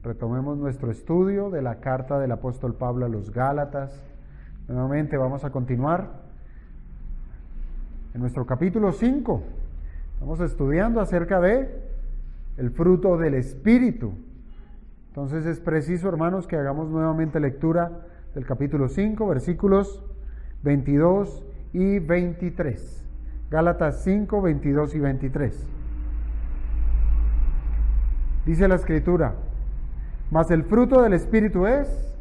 Retomemos nuestro estudio de la carta del apóstol Pablo a los Gálatas. Nuevamente vamos a continuar en nuestro capítulo 5. Estamos estudiando acerca de el fruto del Espíritu. Entonces es preciso, hermanos, que hagamos nuevamente lectura del capítulo 5, versículos 22 y 23. Gálatas 5, 22 y 23. Dice la Escritura: mas el fruto del Espíritu es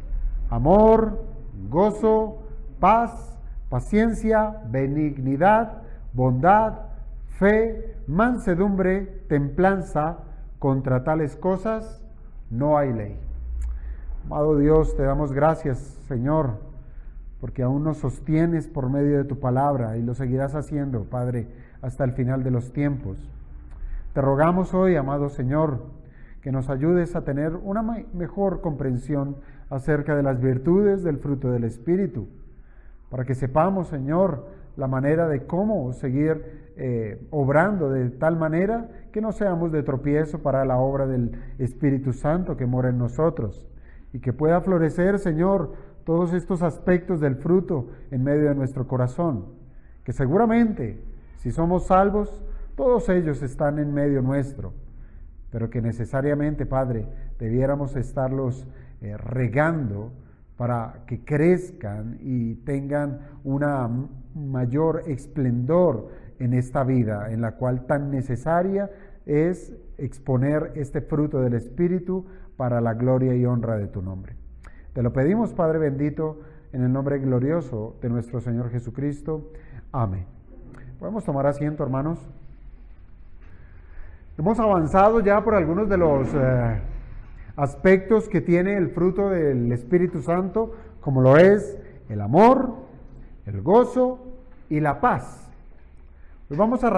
amor, gozo, paz, paciencia, benignidad, bondad, fe, mansedumbre, templanza. Contra tales cosas no hay ley. Amado Dios, te damos gracias, Señor, porque aún nos sostienes por medio de tu palabra y lo seguirás haciendo, Padre, hasta el final de los tiempos. Te rogamos hoy, amado Señor, que nos ayudes a tener una mejor comprensión acerca de las virtudes del fruto del Espíritu, para que sepamos, Señor, la manera de cómo seguir obrando de tal manera que no seamos de tropiezo para la obra del Espíritu Santo que mora en nosotros, y que pueda florecer, Señor, todos estos aspectos del fruto en medio de nuestro corazón, que seguramente, si somos salvos, todos ellos están en medio nuestro, pero que necesariamente, Padre, debiéramos estarlos regando para que crezcan y tengan una mayor esplendor en esta vida, en la cual tan necesaria es exponer este fruto del Espíritu para la gloria y honra de tu nombre. Te lo pedimos, Padre bendito, en el nombre glorioso de nuestro Señor Jesucristo. Amén. Podemos tomar asiento, hermanos. Hemos avanzado ya por algunos de los aspectos que tiene el fruto del Espíritu Santo, como lo es el amor, el gozo y la paz. Hoy vamos a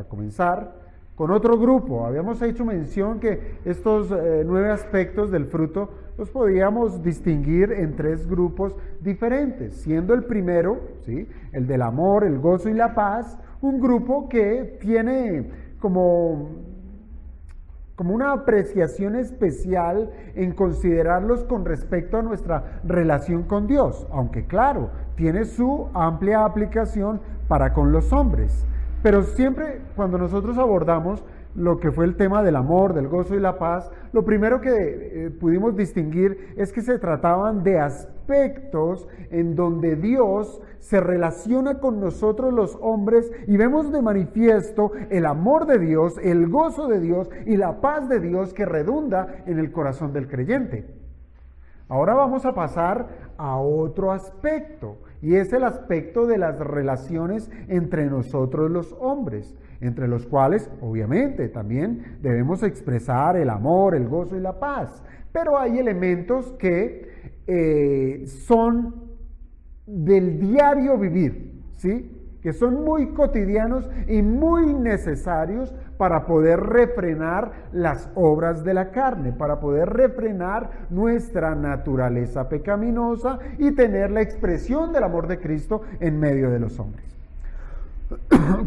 comenzar con otro grupo. Habíamos hecho mención que estos 9 aspectos del fruto los podíamos distinguir en 3 grupos diferentes, siendo el primero, ¿sí?, el del amor, el gozo y la paz, un grupo que tiene como una apreciación especial en considerarlos con respecto a nuestra relación con Dios, aunque claro, tiene su amplia aplicación para con los hombres. Pero siempre cuando nosotros abordamos lo que fue el tema del amor, del gozo y la paz, lo primero que pudimos distinguir es que se trataban de aspectos en donde Dios se relaciona con nosotros los hombres y vemos de manifiesto el amor de Dios, el gozo de Dios y la paz de Dios que redunda en el corazón del creyente. Ahora vamos a pasar a otro aspecto, y es el aspecto de las relaciones entre nosotros los hombres, entre los cuales obviamente también debemos expresar el amor, el gozo y la paz. Pero hay elementos que son del diario vivir, ¿sí?, que son muy cotidianos y muy necesarios para poder refrenar las obras de la carne, para poder refrenar nuestra naturaleza pecaminosa y tener la expresión del amor de Cristo en medio de los hombres.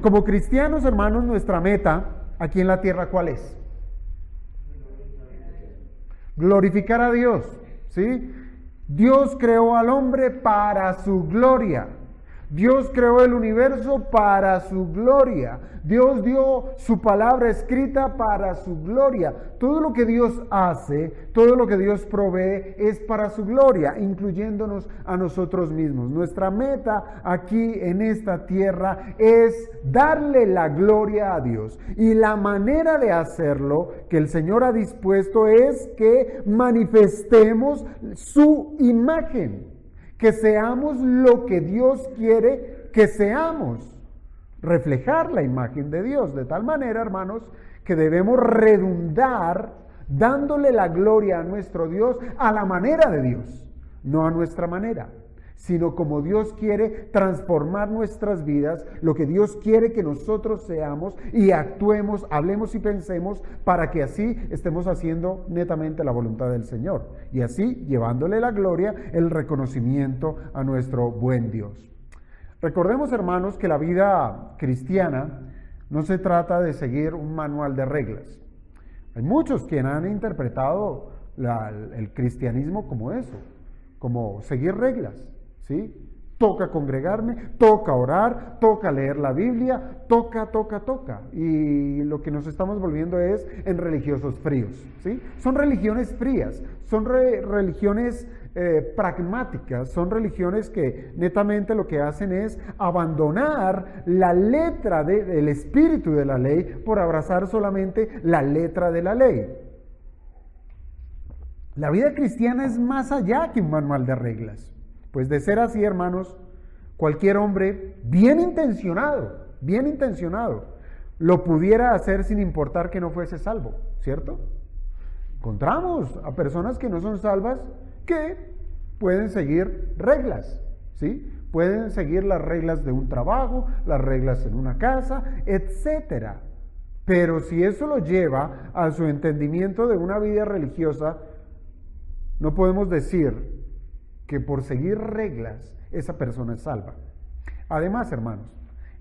Como cristianos, hermanos, nuestra meta aquí en la tierra, ¿cuál es? Glorificar a Dios, ¿sí? Dios creó al hombre para su gloria. Dios creó el universo para su gloria. Dios dio su palabra escrita para su gloria. Todo lo que Dios hace, todo lo que Dios provee es para su gloria, incluyéndonos a nosotros mismos. Nuestra meta aquí en esta tierra es darle la gloria a Dios. Y la manera de hacerlo que el Señor ha dispuesto es que manifestemos su imagen. Que seamos lo que Dios quiere que seamos, reflejar la imagen de Dios, de tal manera, hermanos, que debemos redundar dándole la gloria a nuestro Dios a la manera de Dios, no a nuestra manera, sino como Dios quiere transformar nuestras vidas, lo que Dios quiere que nosotros seamos y actuemos, hablemos y pensemos para que así estemos haciendo netamente la voluntad del Señor y así llevándole la gloria, el reconocimiento a nuestro buen Dios. Recordemos, hermanos, que la vida cristiana no se trata de seguir un manual de reglas. Hay muchos quienes han interpretado el cristianismo como eso, como seguir reglas, ¿sí? Toca congregarme, toca orar, toca leer la Biblia, toca. Y lo que nos estamos volviendo es en religiosos fríos, ¿sí? Son religiones frías, son religiones pragmáticas, son religiones que netamente lo que hacen es abandonar la letra del espíritu de la ley por abrazar solamente la letra de la ley. La vida cristiana es más allá que un manual de reglas. Pues de ser así, hermanos, cualquier hombre bien intencionado, lo pudiera hacer sin importar que no fuese salvo, ¿cierto? Encontramos a personas que no son salvas que pueden seguir reglas, ¿sí? Pueden seguir las reglas de un trabajo, las reglas en una casa, etcétera. Pero si eso lo lleva a su entendimiento de una vida religiosa, no podemos decir que por seguir reglas esa persona es salva. Además, hermanos,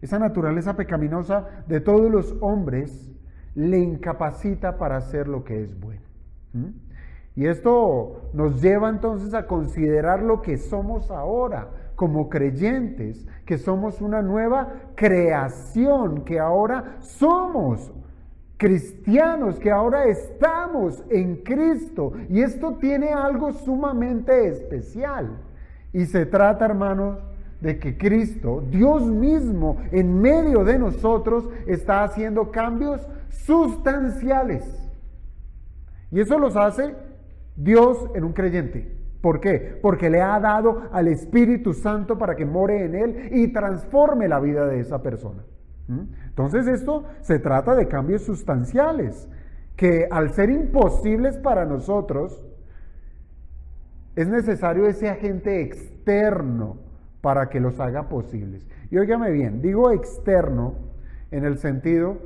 esa naturaleza pecaminosa de todos los hombres le incapacita para hacer lo que es bueno. Y esto nos lleva entonces a considerar lo que somos ahora como creyentes, que somos una nueva creación, que ahora somos cristianos, que ahora estamos en Cristo, y esto tiene algo sumamente especial, y se trata, hermanos, de que Cristo, Dios mismo, en medio de nosotros, está haciendo cambios sustanciales, y eso los hace Dios en un creyente. ¿Por qué? Porque le ha dado al Espíritu Santo para que more en él y transforme la vida de esa persona. Entonces esto se trata de cambios sustanciales que, al ser imposibles para nosotros, es necesario ese agente externo para que los haga posibles. Y óigame bien, digo externo en el sentido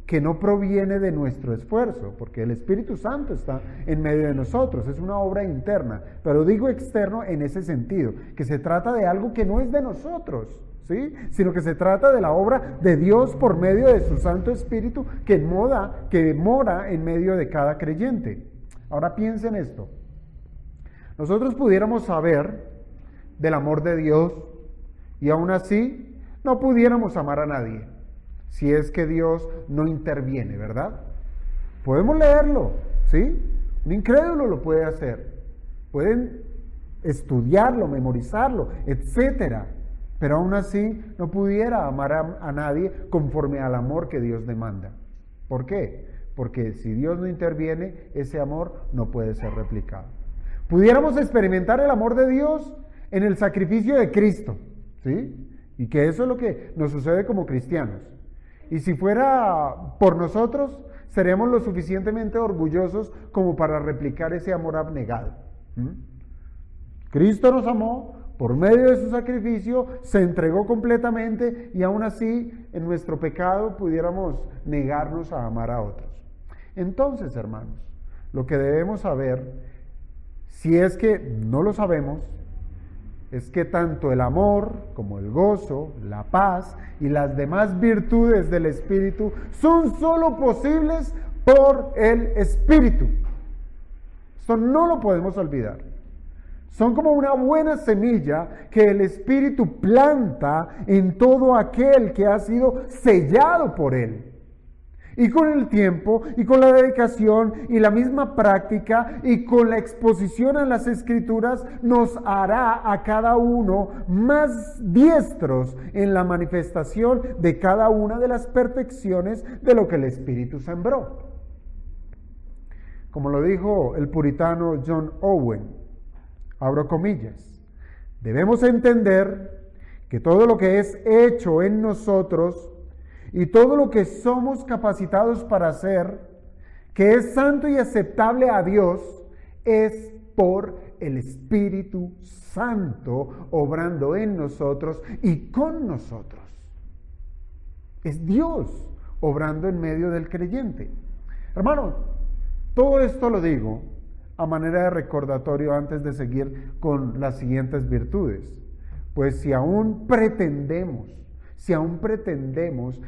que no proviene de nuestro esfuerzo, porque el Espíritu Santo está en medio de nosotros, es una obra interna, pero digo externo en ese sentido, que se trata de algo que no es de nosotros, ¿sí? Sino que se trata de la obra de Dios por medio de su Santo Espíritu que mora en medio de cada creyente. Ahora piensen esto. Nosotros pudiéramos saber del amor de Dios y aún así no pudiéramos amar a nadie si es que Dios no interviene, ¿verdad? Podemos leerlo, ¿sí? Un incrédulo lo puede hacer. Pueden estudiarlo, memorizarlo, etcétera. Pero aún así no pudiera amar a nadie conforme al amor que Dios demanda. ¿Por qué? Porque si Dios no interviene, ese amor no puede ser replicado. Pudiéramos experimentar el amor de Dios en el sacrificio de Cristo, ¿sí? Y que eso es lo que nos sucede como cristianos. Y si fuera por nosotros, seríamos lo suficientemente orgullosos como para replicar ese amor abnegado. Cristo nos amó. Por medio de su sacrificio se entregó completamente y aún así en nuestro pecado pudiéramos negarnos a amar a otros. Entonces, hermanos, lo que debemos saber, si es que no lo sabemos, es que tanto el amor como el gozo, la paz y las demás virtudes del Espíritu son solo posibles por el Espíritu. Esto no lo podemos olvidar. Son como una buena semilla que el Espíritu planta en todo aquel que ha sido sellado por Él. Y con el tiempo, y con la dedicación, y la misma práctica, y con la exposición a las Escrituras, nos hará a cada uno más diestros en la manifestación de cada una de las perfecciones de lo que el Espíritu sembró. Como lo dijo el puritano John Owen, abro comillas, debemos entender que todo lo que es hecho en nosotros y todo lo que somos capacitados para hacer, que es santo y aceptable a Dios, es por el Espíritu Santo obrando en nosotros y con nosotros. Es Dios obrando en medio del creyente. Hermano, todo esto lo digo a manera de recordatorio antes de seguir con las siguientes virtudes. Pues si aún pretendemos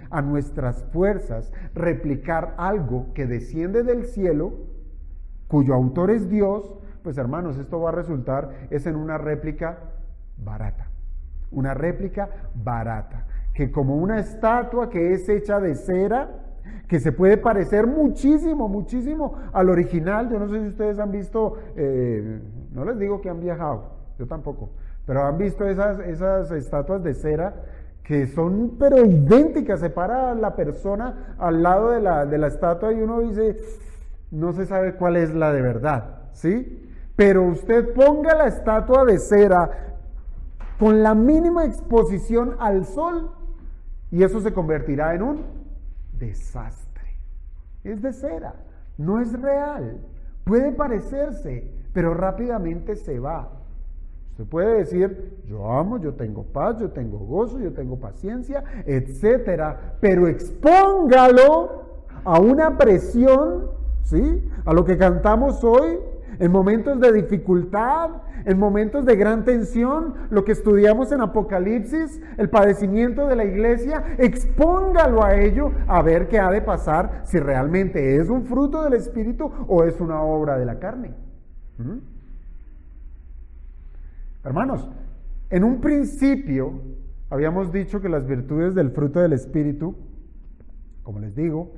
a nuestras fuerzas replicar algo que desciende del cielo, cuyo autor es Dios, pues hermanos, esto va a resultar es en una réplica barata. Una réplica barata, que como una estatua que es hecha de cera, que se puede parecer muchísimo, muchísimo al original. Yo no sé si ustedes han visto, no les digo que han viajado, yo tampoco, pero han visto esas estatuas de cera que son pero idénticas. Se para la persona al lado de la estatua y uno dice, no se sabe cuál es la de verdad, ¿sí? Pero usted ponga la estatua de cera con la mínima exposición al sol y eso se convertirá en un desastre. Es de cera, no es real. Puede parecerse, pero rápidamente se va. Usted puede decir, yo amo, yo tengo paz, yo tengo gozo, yo tengo paciencia, etcétera, pero expóngalo a una presión, ¿sí? A lo que cantamos hoy, en momentos de dificultad, en momentos de gran tensión, lo que estudiamos en Apocalipsis, el padecimiento de la iglesia, expóngalo a ello, a ver qué ha de pasar, si realmente es un fruto del Espíritu o es una obra de la carne. Hermanos, en un principio habíamos dicho que las virtudes del fruto del Espíritu, como les digo,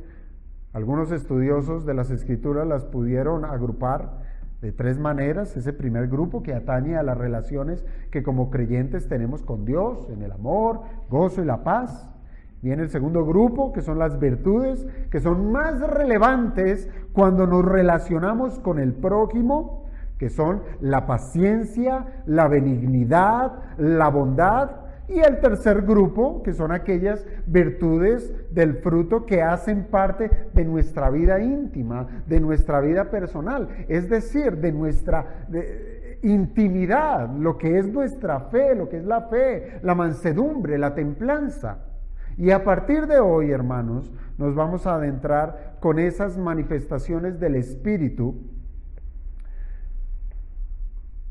algunos estudiosos de las Escrituras las pudieron agrupar de tres maneras. Ese primer grupo que atañe a las relaciones que como creyentes tenemos con Dios, en el amor, gozo y la paz. Viene el segundo grupo, que son las virtudes, que son más relevantes cuando nos relacionamos con el prójimo, que son la paciencia, la benignidad, la bondad. Y el tercer grupo, que son aquellas virtudes del fruto que hacen parte de nuestra vida íntima, de nuestra vida personal, es decir, de nuestra intimidad, lo que es nuestra fe, lo que es la fe, la mansedumbre, la templanza. Y a partir de hoy, hermanos, nos vamos a adentrar con esas manifestaciones del Espíritu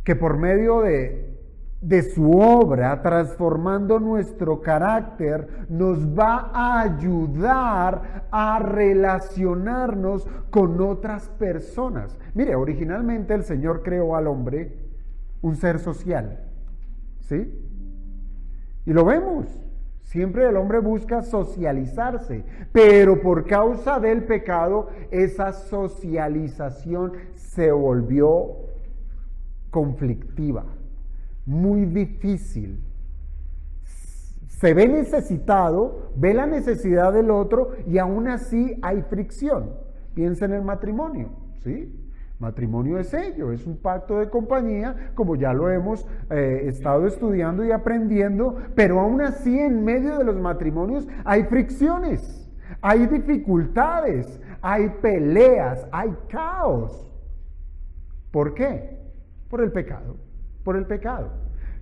que por medio de su obra, transformando nuestro carácter, nos va a ayudar a relacionarnos con otras personas. Mire, originalmente el Señor creó al hombre un ser social, ¿sí? Y lo vemos, siempre el hombre busca socializarse, pero por causa del pecado, esa socialización se volvió conflictiva, muy difícil. Se ve necesitado, ve la necesidad del otro y aún así hay fricción. Piensa en el matrimonio, ¿sí? Matrimonio es ello, es un pacto de compañía, como ya lo hemos estado estudiando y aprendiendo, pero aún así en medio de los matrimonios hay fricciones, hay dificultades, hay peleas, hay caos. ¿Por qué? Por el pecado, por el pecado.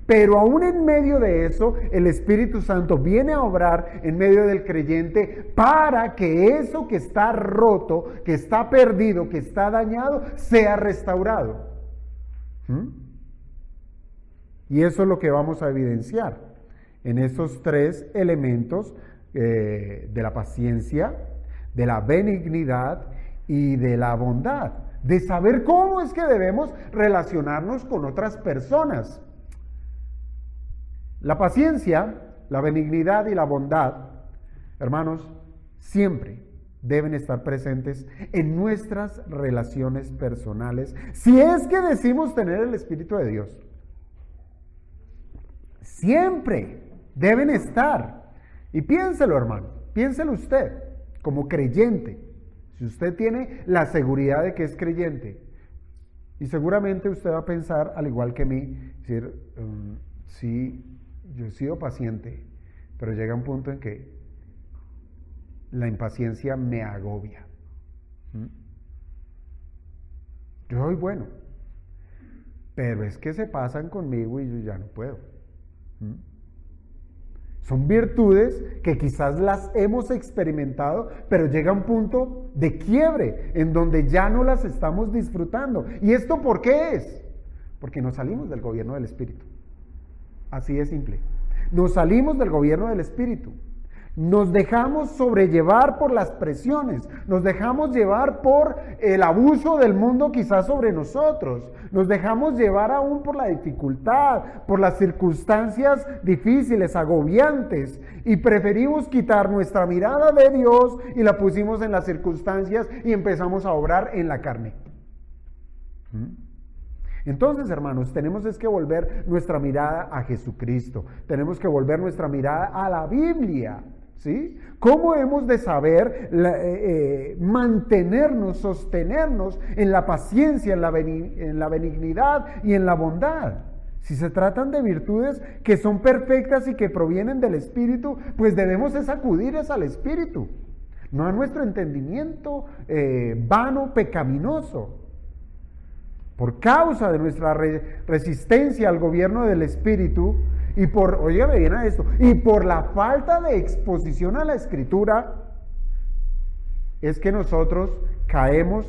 Pero aún en medio de eso, el Espíritu Santo viene a obrar en medio del creyente para que eso que está roto, que está perdido, que está dañado, sea restaurado. Y eso es lo que vamos a evidenciar en esos tres elementos de la paciencia, de la benignidad y de la bondad. De saber cómo es que debemos relacionarnos con otras personas. La paciencia, la benignidad y la bondad, hermanos, siempre deben estar presentes en nuestras relaciones personales, si es que decimos tener el Espíritu de Dios. Siempre deben estar. Y piénselo, hermano, piénselo usted como creyente. Si usted tiene la seguridad de que es creyente, y seguramente usted va a pensar, al igual que mí, decir, sí, yo he sido paciente, pero llega un punto en que la impaciencia me agobia. Yo soy bueno, pero es que se pasan conmigo y yo ya no puedo. Son virtudes que quizás las hemos experimentado, pero llega un punto de quiebre en donde ya no las estamos disfrutando. ¿Y esto por qué es? Porque nos salimos del gobierno del Espíritu. Así de simple. Nos salimos del gobierno del Espíritu. Nos dejamos sobrellevar por las presiones, nos dejamos llevar por el abuso del mundo quizás sobre nosotros, nos dejamos llevar aún por la dificultad, por las circunstancias difíciles, agobiantes, y preferimos quitar nuestra mirada de Dios y la pusimos en las circunstancias y empezamos a obrar en la carne. Entonces, hermanos, tenemos es que volver nuestra mirada a Jesucristo, tenemos que volver nuestra mirada a la Biblia. ¿Sí? ¿Cómo hemos de saber mantenernos, sostenernos en la paciencia, en la benignidad y en la bondad? Si se tratan de virtudes que son perfectas y que provienen del Espíritu, pues debemos es acudir al Espíritu, no a nuestro entendimiento vano, pecaminoso. Por causa de nuestra resistencia al gobierno del Espíritu, y óigame bien a esto, y por la falta de exposición a la Escritura, es que nosotros caemos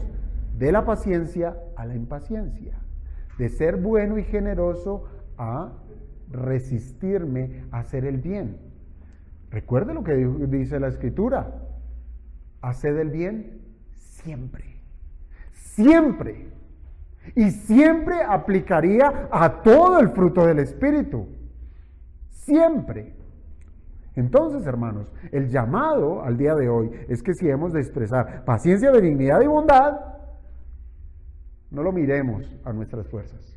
de la paciencia a la impaciencia, de ser bueno y generoso a resistirme a hacer el bien. Recuerde lo que dice la Escritura: haced el bien siempre, siempre, y siempre aplicaría a todo el fruto del Espíritu. Siempre. Entonces, hermanos, el llamado al día de hoy es que si hemos de expresar paciencia, benignidad y bondad, no lo miremos a nuestras fuerzas,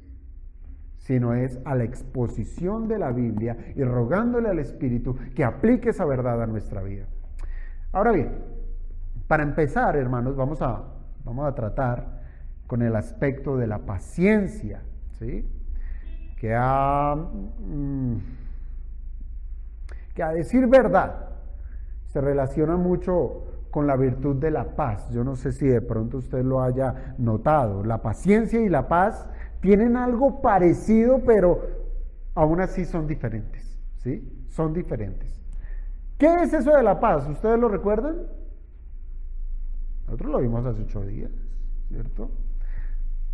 sino es a la exposición de la Biblia y rogándole al Espíritu que aplique esa verdad a nuestra vida. Ahora bien, para empezar, hermanos, vamos a tratar con el aspecto de la paciencia, ¿sí? Que a decir verdad se relaciona mucho con la virtud de la paz. Yo no sé si de pronto usted lo haya notado. La paciencia y la paz tienen algo parecido, pero aún así son diferentes, ¿sí? Son diferentes. ¿Qué es eso de la paz? ¿Ustedes lo recuerdan? Nosotros lo vimos hace 8 días, ¿cierto?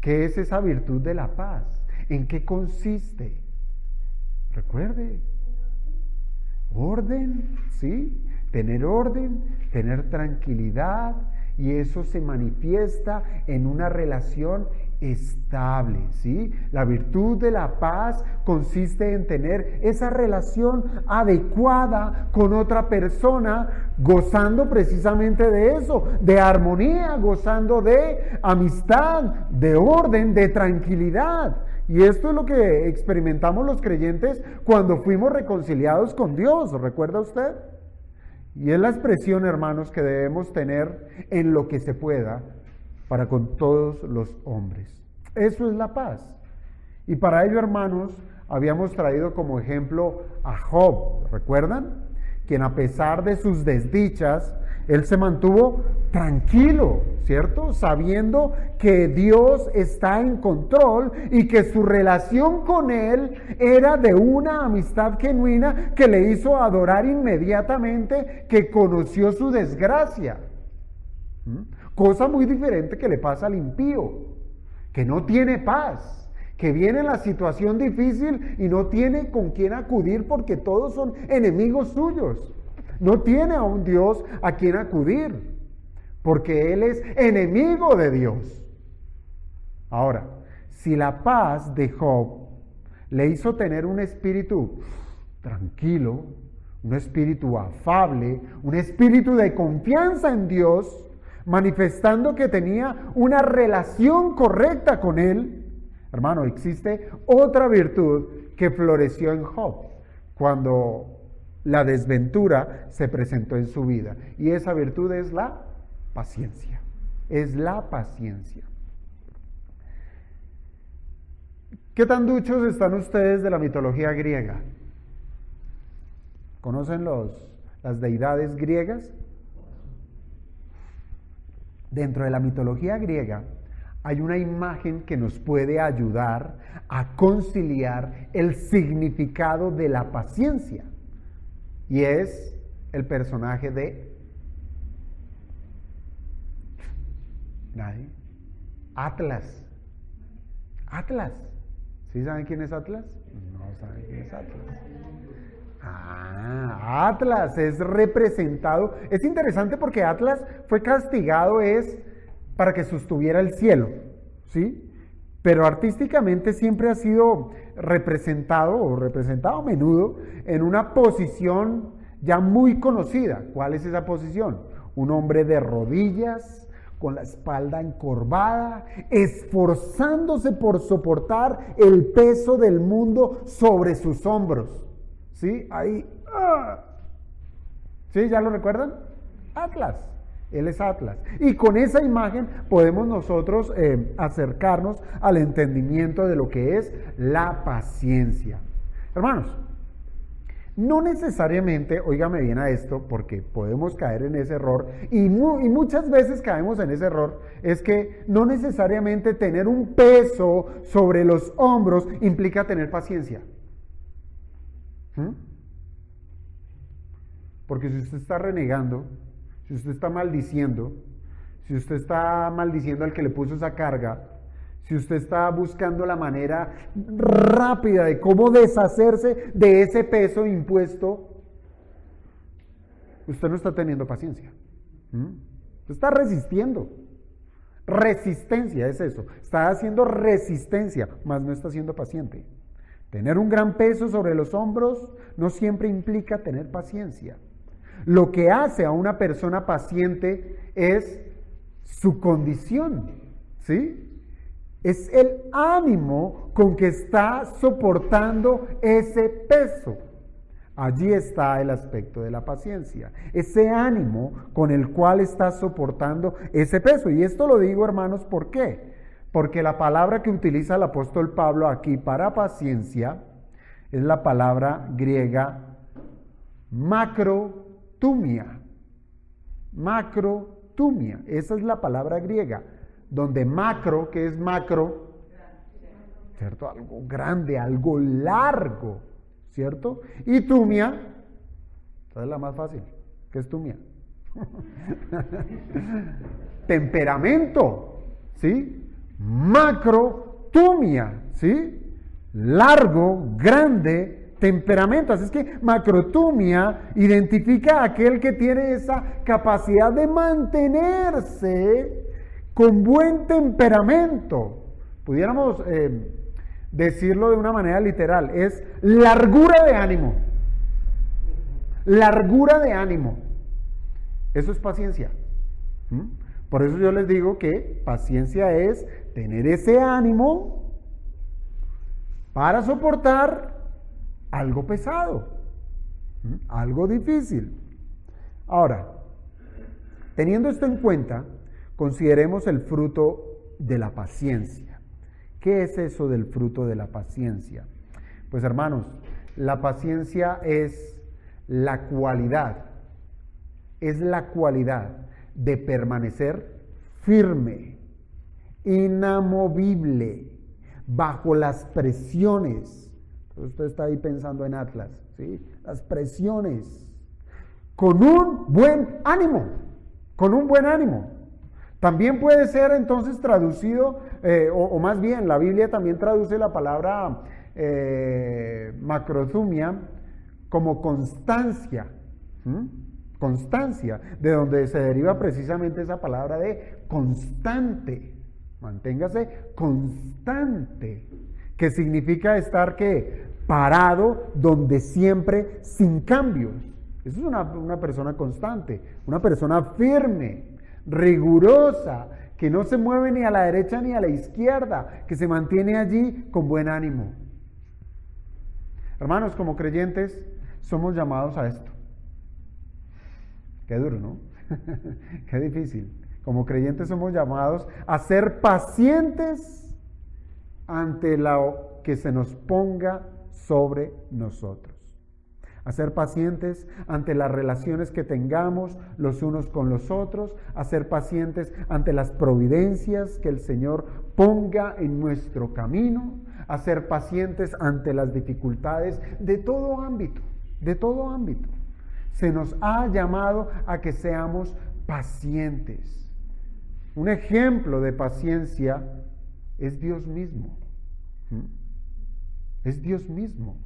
¿Qué es esa virtud de la paz? ¿En qué consiste? Recuerde. Orden, ¿sí? Tener orden, tener tranquilidad, y eso se manifiesta en una relación estable, ¿sí? La virtud de la paz consiste en tener esa relación adecuada con otra persona, gozando precisamente de eso, de armonía, gozando de amistad, de orden, de tranquilidad. Y esto es lo que experimentamos los creyentes cuando fuimos reconciliados con Dios, ¿recuerda usted? Y es la expresión, hermanos, que debemos tener en lo que se pueda para con todos los hombres. Eso es la paz. Y para ello, hermanos, habíamos traído como ejemplo a Job, ¿recuerdan? Quien a pesar de sus desdichas, él se mantuvo tranquilo, ¿cierto? Sabiendo que Dios está en control y que su relación con Él era de una amistad genuina que le hizo adorar inmediatamente que conoció su desgracia. Cosa muy diferente que le pasa al impío, que no tiene paz, que viene en la situación difícil y no tiene con quién acudir porque todos son enemigos suyos. No tiene a un Dios a quien acudir, porque él es enemigo de Dios. Ahora, si la paz de Job le hizo tener un espíritu tranquilo, un espíritu afable, un espíritu de confianza en Dios, manifestando que tenía una relación correcta con Él, hermano, existe otra virtud que floreció en Job cuando la desventura se presentó en su vida, y esa virtud es la paciencia. Es la paciencia. ¿Qué tan duchos están ustedes de la mitología griega? ¿Conocen las deidades griegas? Dentro de la mitología griega hay una imagen que nos puede ayudar a conciliar el significado de la paciencia, y es el personaje de nadie. Atlas. Atlas. ¿Sí saben quién es Atlas? No saben quién es Atlas. Atlas es representado. Es interesante porque Atlas fue castigado para que sostuviera el cielo, ¿sí? Pero artísticamente siempre ha sido representado a menudo en una posición ya muy conocida. ¿Cuál es esa posición? Un hombre de rodillas, con la espalda encorvada, esforzándose por soportar el peso del mundo sobre sus hombros. ¿Sí? Ahí. ¿Sí? ¿Ya lo recuerdan? Atlas. Él es Atlas. Y con esa imagen podemos nosotros acercarnos al entendimiento de lo que es la paciencia. Hermanos, no necesariamente, óigame bien a esto, porque podemos caer en ese error, y muchas veces caemos en ese error, es que no necesariamente tener un peso sobre los hombros implica tener paciencia. Porque si usted está renegando, si usted está maldiciendo, si usted está maldiciendo al que le puso esa carga, si usted está buscando la manera rápida de cómo deshacerse de ese peso impuesto, usted no está teniendo paciencia. Usted está resistiendo. Resistencia es eso. Está haciendo resistencia, mas no está siendo paciente. Tener un gran peso sobre los hombros no siempre implica tener paciencia. Lo que hace a una persona paciente es su condición, ¿sí? Es el ánimo con que está soportando ese peso. Allí está el aspecto de la paciencia, ese ánimo con el cual está soportando ese peso. Y esto lo digo, hermanos, ¿por qué? Porque la palabra que utiliza el apóstol Pablo aquí para paciencia es la palabra griega macrotumia. Macrotumia, esa es la palabra griega, donde macro, que es macro, ¿cierto? Algo grande, algo largo, ¿cierto? Y tumia, esa es la más fácil, ¿qué es tumia? Temperamento, ¿sí? Macrotumia, ¿sí? Largo, grande, temperamento. Así es que macrotumia identifica a aquel que tiene esa capacidad de mantenerse con buen temperamento. Pudiéramos decirlo de una manera literal, es largura de ánimo. Largura de ánimo. Eso es paciencia. Por eso yo les digo que paciencia es tener ese ánimo para soportar algo pesado, algo difícil. Ahora, teniendo esto en cuenta, consideremos el fruto de la paciencia. ¿Qué es eso del fruto de la paciencia? Pues hermanos, la paciencia es la cualidad de permanecer firme, inamovible, bajo las presiones. Entonces usted está ahí pensando en Atlas, ¿sí? Las presiones, con un buen ánimo, También puede ser entonces traducido, o más bien, la Biblia también traduce la palabra macrotumia como constancia. Constancia, de donde se deriva precisamente esa palabra de constante. Manténgase constante, que significa estar parado donde siempre, sin cambios. Eso es una persona constante, una persona firme, rigurosa, que no se mueve ni a la derecha ni a la izquierda, que se mantiene allí con buen ánimo. Hermanos, como creyentes, somos llamados a esto. Qué duro, ¿no? Qué difícil. Como creyentes somos llamados a ser pacientes ante lo que se nos ponga sobre nosotros. A ser pacientes ante las relaciones que tengamos los unos con los otros, a ser pacientes ante las providencias que el Señor ponga en nuestro camino, a ser pacientes ante las dificultades de todo ámbito, Se nos ha llamado a que seamos pacientes. Un ejemplo de paciencia es Dios mismo. Es Dios mismo.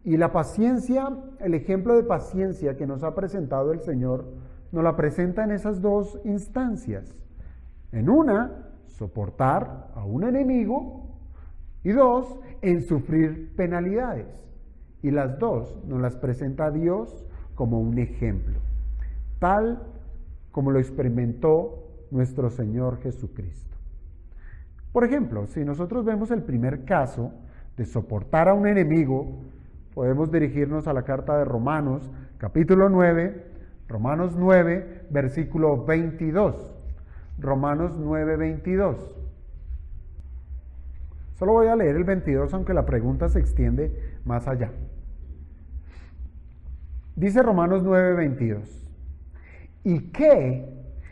Y la paciencia, el ejemplo de paciencia que nos ha presentado el Señor, nos la presenta en esas dos instancias. En una, soportar a un enemigo, y dos, en sufrir penalidades. Y las dos nos las presenta Dios como un ejemplo, tal como lo experimentó nuestro Señor Jesucristo. Por ejemplo, si nosotros vemos el primer caso de soportar a un enemigo, podemos dirigirnos a la carta de Romanos, capítulo 9, Romanos 9, versículo 22. Romanos 9, 22. Solo voy a leer el 22, aunque la pregunta se extiende más allá. Dice Romanos 9, 22. ¿Y qué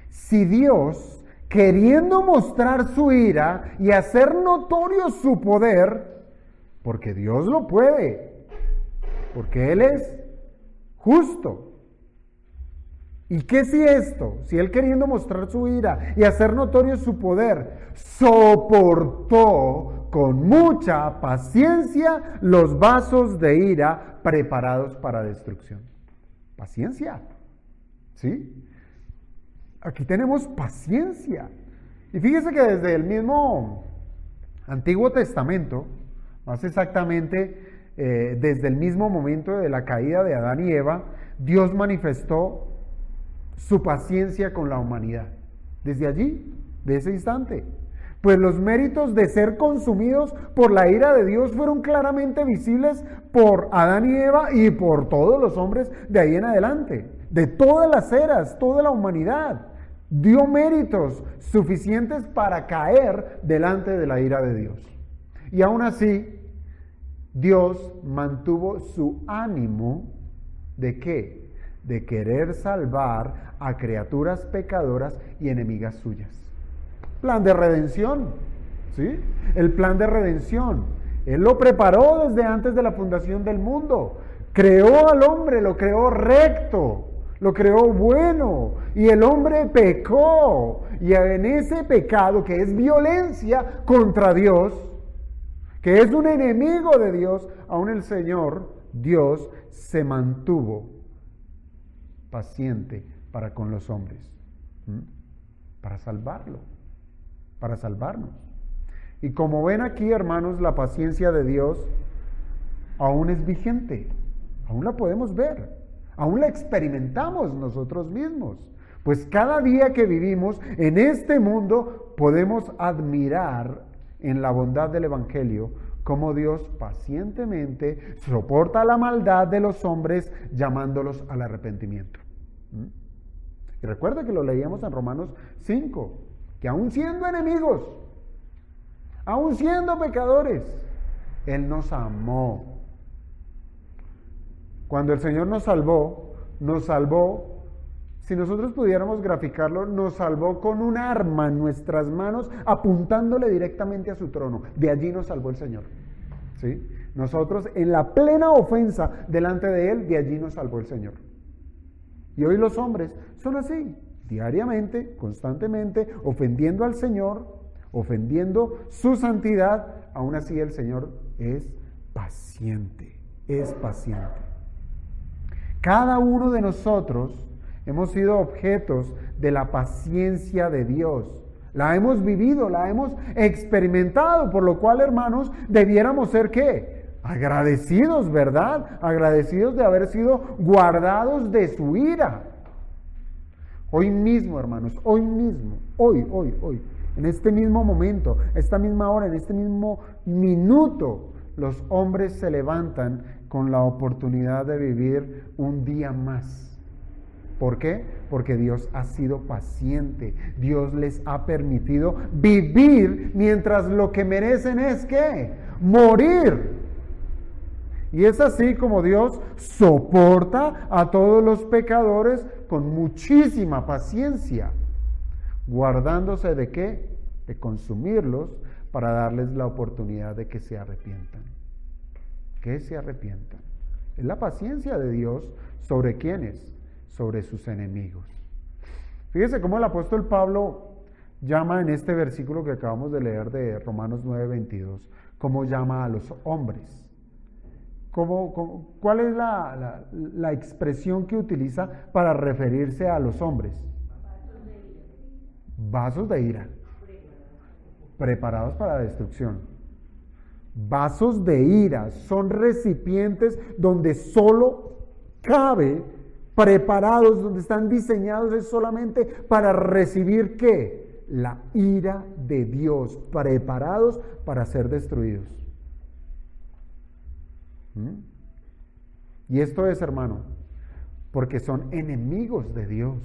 si Dios, queriendo mostrar su ira y hacer notorio su poder, porque Dios lo puede, porque Él es justo? ¿Y qué si esto, si Él queriendo mostrar su ira y hacer notorio su poder, soportó con mucha paciencia los vasos de ira preparados para destrucción? Paciencia, ¿sí? Aquí tenemos paciencia. Y fíjese que desde el mismo Antiguo Testamento, más exactamente desde el mismo momento de la caída de Adán y Eva, Dios manifestó su paciencia con la humanidad. Desde allí, de ese instante. Pues los méritos de ser consumidos por la ira de Dios fueron claramente visibles por Adán y Eva y por todos los hombres de ahí en adelante. De todas las eras, toda la humanidad dio méritos suficientes para caer delante de la ira de Dios. Y aún así, Dios mantuvo su ánimo ¿de qué? De querer salvar a criaturas pecadoras y enemigas suyas. Plan de redención, ¿sí? El plan de redención. Él lo preparó desde antes de la fundación del mundo. Creó al hombre, lo creó recto, lo creó bueno, y el hombre pecó. Y en ese pecado, que es violencia contra Dios, que es un enemigo de Dios, aún el Señor, Dios, se mantuvo paciente para con los hombres, para salvarlo, para salvarnos. Y como ven aquí, hermanos, la paciencia de Dios aún es vigente, aún la podemos ver, aún la experimentamos nosotros mismos. Pues cada día que vivimos en este mundo podemos admirar en la bondad del Evangelio cómo Dios pacientemente soporta la maldad de los hombres llamándolos al arrepentimiento. Y recuerda que lo leíamos en Romanos 5, que aún siendo enemigos, aún siendo pecadores, Él nos amó. Cuando el Señor nos salvó, si nosotros pudiéramos graficarlo, nos salvó con un arma en nuestras manos, apuntándole directamente a su trono. De allí nos salvó el Señor, ¿sí? Nosotros, en la plena ofensa delante de Él, de allí nos salvó el Señor. Y hoy los hombres son así, diariamente, constantemente, ofendiendo al Señor, ofendiendo su santidad. Aún así el Señor es paciente, es paciente. Cada uno de nosotros hemos sido objetos de la paciencia de Dios. La hemos vivido, la hemos experimentado, por lo cual, hermanos, debiéramos ser ¿qué? Agradecidos, ¿verdad? Agradecidos de haber sido guardados de su ira. Hoy mismo, hermanos, hoy mismo, hoy, en este mismo momento, esta misma hora, en este mismo minuto, los hombres se levantan con la oportunidad de vivir un día más. ¿Por qué? Porque Dios ha sido paciente. Dios les ha permitido vivir mientras lo que merecen es ¿qué? Morir. Y es así como Dios soporta a todos los pecadores con muchísima paciencia, guardándose de ¿qué? De consumirlos para darles la oportunidad de que se arrepientan. Que se arrepientan. Es la paciencia de Dios sobre ¿quiénes? Sobre sus enemigos. Fíjese cómo el apóstol Pablo llama en este versículo que acabamos de leer de Romanos 9:22, cómo llama a los hombres. ¿Cuál es la expresión que utiliza para referirse a los hombres? Vasos de ira. Preparados para la destrucción. Vasos de ira son recipientes donde solo cabe, preparados, donde están diseñados es solamente para recibir ¿qué? La ira de Dios, preparados para ser destruidos. Y esto es, hermano, porque son enemigos de Dios,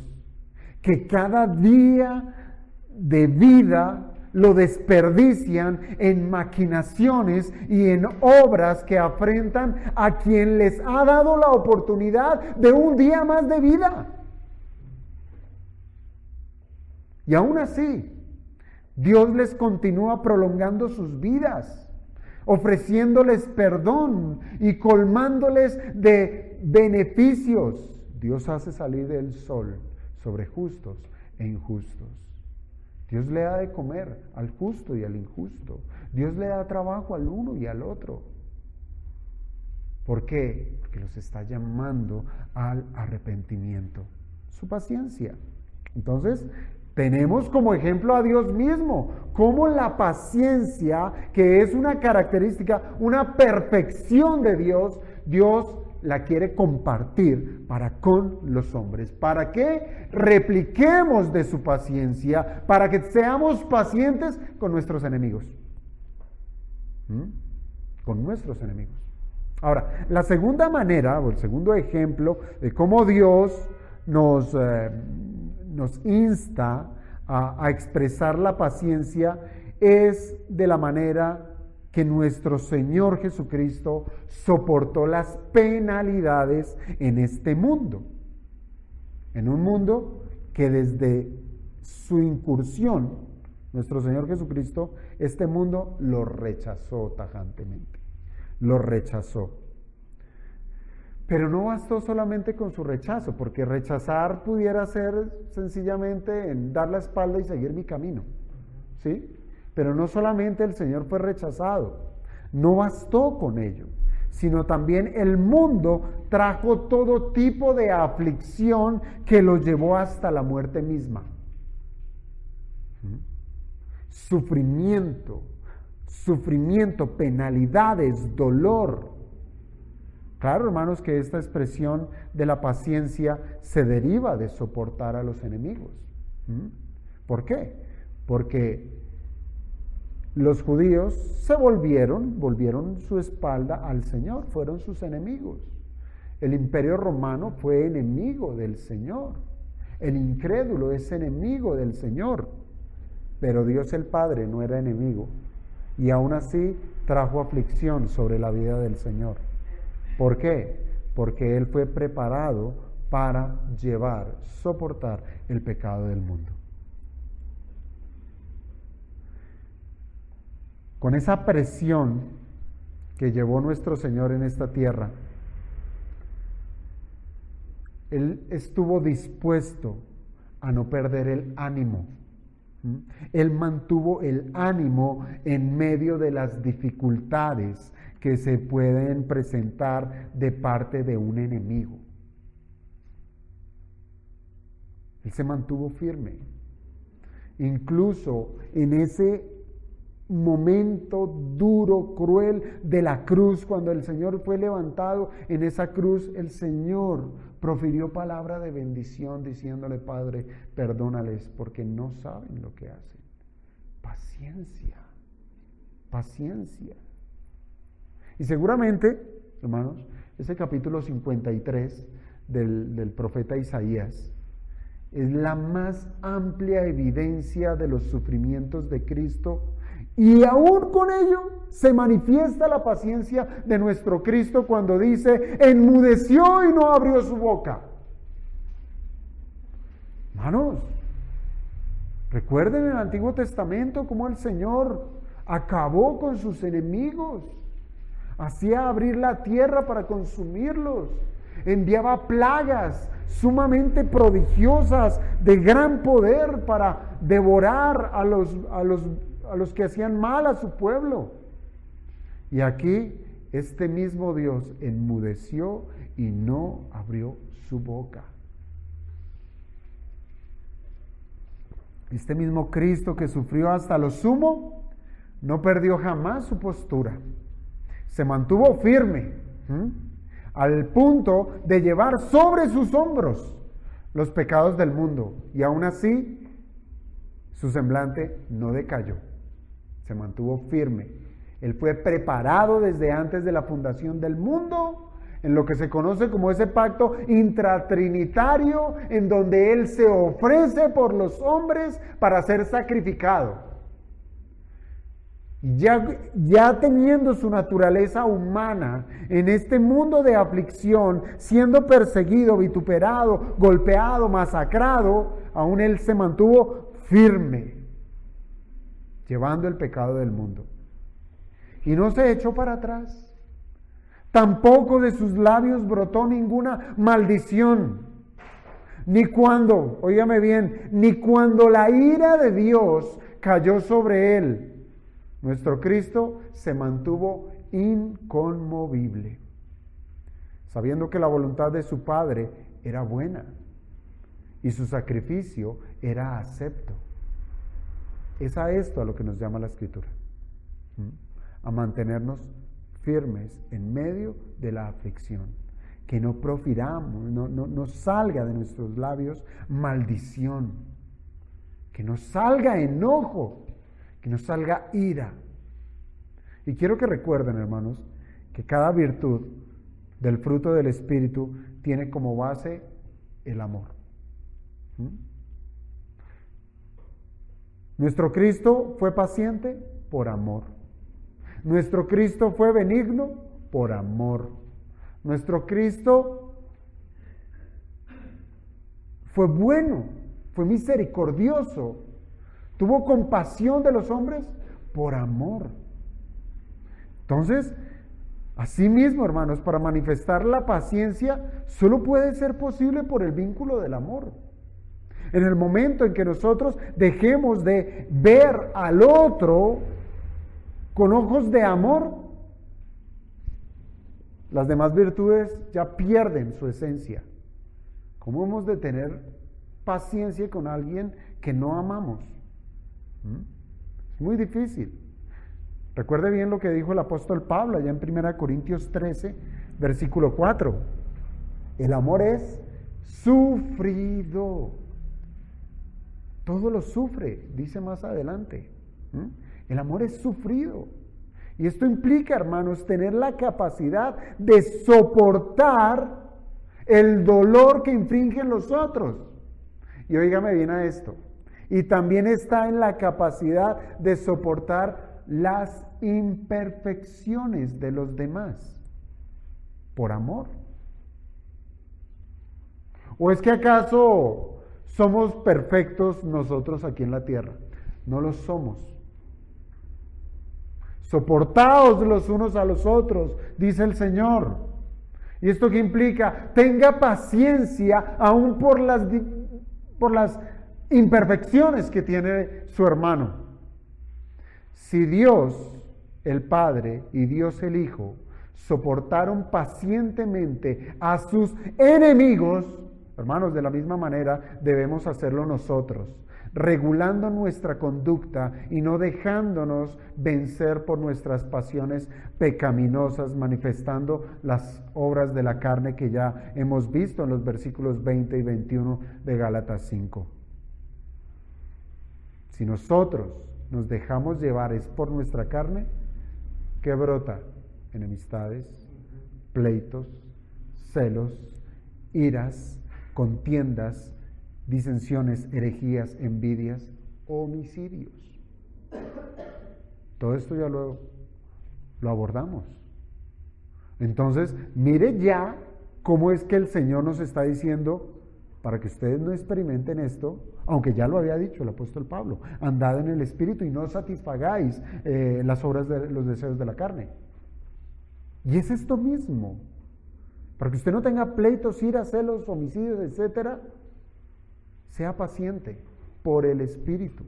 que cada día de vida lo desperdician en maquinaciones y en obras que afrentan a quien les ha dado la oportunidad de un día más de vida. Y aún así, Dios les continúa prolongando sus vidas, ofreciéndoles perdón y colmándoles de beneficios. Dios hace salir el sol sobre justos e injustos. Dios le da de comer al justo y al injusto. Dios le da trabajo al uno y al otro. ¿Por qué? Porque los está llamando al arrepentimiento. Su paciencia. Entonces, tenemos como ejemplo a Dios mismo, como la paciencia, que es una característica, una perfección de Dios, Dios la quiere compartir para con los hombres, para que repliquemos de su paciencia, para que seamos pacientes con nuestros enemigos. Con nuestros enemigos. Ahora, la segunda manera, o el segundo ejemplo de cómo Dios nos insta a expresar la paciencia es de la manera que nuestro Señor Jesucristo soportó las penalidades en este mundo. En un mundo que desde su incursión, nuestro Señor Jesucristo, este mundo lo rechazó tajantemente. Lo rechazó. Pero no bastó solamente con su rechazo, porque rechazar pudiera ser sencillamente en dar la espalda y seguir mi camino. ¿Sí? Pero no solamente el Señor fue rechazado, no bastó con ello, sino también el mundo trajo todo tipo de aflicción que lo llevó hasta la muerte misma. Sufrimiento, penalidades, dolor. Claro, hermanos, que esta expresión de la paciencia se deriva de soportar a los enemigos. ¿Por qué? Porque los judíos se volvieron su espalda al Señor, fueron sus enemigos. El imperio romano fue enemigo del Señor. El incrédulo es enemigo del Señor. Pero Dios el Padre no era enemigo. Y aún así trajo aflicción sobre la vida del Señor. ¿Por qué? Porque Él fue preparado para soportar el pecado del mundo. Con esa presión que llevó nuestro Señor en esta tierra, Él estuvo dispuesto a no perder el ánimo. Él mantuvo el ánimo en medio de las dificultades que se pueden presentar de parte de un enemigo. Él se mantuvo firme. Incluso en ese momento duro, cruel de la cruz, cuando el Señor fue levantado en esa cruz, el Señor profirió palabra de bendición diciéndole: Padre, perdónales porque no saben lo que hacen. Paciencia, paciencia. Y seguramente, hermanos, ese capítulo 53 del profeta Isaías es la más amplia evidencia de los sufrimientos de Cristo. Y aún con ello se manifiesta la paciencia de nuestro Cristo cuando dice: enmudeció y no abrió su boca. Hermanos, recuerden en el Antiguo Testamento cómo el Señor acabó con sus enemigos, hacía abrir la tierra para consumirlos, enviaba plagas sumamente prodigiosas de gran poder para devorar a los que hacían mal a su pueblo. Y aquí este mismo Dios enmudeció y no abrió su boca. Este mismo Cristo que sufrió hasta lo sumo, no perdió jamás su postura. Se mantuvo firme, al punto de llevar sobre sus hombros los pecados del mundo. Y aún así, su semblante no decayó. Se mantuvo firme. Él fue preparado desde antes de la fundación del mundo, en lo que se conoce como ese pacto intratrinitario, en donde Él se ofrece por los hombres para ser sacrificado. Ya teniendo su naturaleza humana en este mundo de aflicción, siendo perseguido, vituperado, golpeado, masacrado, aún Él se mantuvo firme, llevando el pecado del mundo. Y no se echó para atrás. Tampoco de sus labios brotó ninguna maldición. Ni cuando, óigame bien, ni cuando la ira de Dios cayó sobre él. Nuestro Cristo se mantuvo inconmovible, sabiendo que la voluntad de su Padre era buena y su sacrificio era acepto. Es a esto a lo que nos llama la Escritura, a mantenernos firmes en medio de la aflicción, que no profiramos, no salga de nuestros labios maldición, que no salga enojo, que no salga ira. Y quiero que recuerden, hermanos, que cada virtud del fruto del Espíritu tiene como base el amor. Nuestro Cristo fue paciente por amor. Nuestro Cristo fue benigno por amor. Nuestro Cristo fue bueno, fue misericordioso, tuvo compasión de los hombres por amor. Entonces, así mismo, hermanos, para manifestar la paciencia solo puede ser posible por el vínculo del amor. En el momento en que nosotros dejemos de ver al otro con ojos de amor, las demás virtudes ya pierden su esencia. ¿Cómo hemos de tener paciencia con alguien que no amamos? Es muy difícil. Recuerde bien lo que dijo el apóstol Pablo allá en 1 Corintios 13, versículo 4. El amor es sufrido. Todo lo sufre, dice más adelante. El amor es sufrido. Y esto implica, hermanos, tener la capacidad de soportar el dolor que infringen los otros. Y óigame bien a esto. Y también está en la capacidad de soportar las imperfecciones de los demás. Por amor. ¿O es que acaso somos perfectos nosotros aquí en la tierra? No lo somos. Soportaos los unos a los otros, dice el Señor. ¿Y esto qué implica? Tenga paciencia aún por las imperfecciones que tiene su hermano. Si Dios, el Padre, y Dios el Hijo, soportaron pacientemente a sus enemigos, hermanos, de la misma manera debemos hacerlo nosotros, regulando nuestra conducta y no dejándonos vencer por nuestras pasiones pecaminosas, manifestando las obras de la carne que ya hemos visto en los versículos 20 y 21 de Gálatas 5. Si nosotros nos dejamos llevar es por nuestra carne, ¿qué brota? Enemistades, pleitos, celos, iras, contiendas, disensiones, herejías, envidias, homicidios. Todo esto ya lo abordamos. Entonces, mire ya cómo es que el Señor nos está diciendo, para que ustedes no experimenten esto, aunque ya lo había dicho el apóstol Pablo, andad en el Espíritu y no satisfagáis las obras de los deseos de la carne. Y es esto mismo, para que usted no tenga pleitos, iras, celos, homicidios, etcétera. Sea paciente por el Espíritu,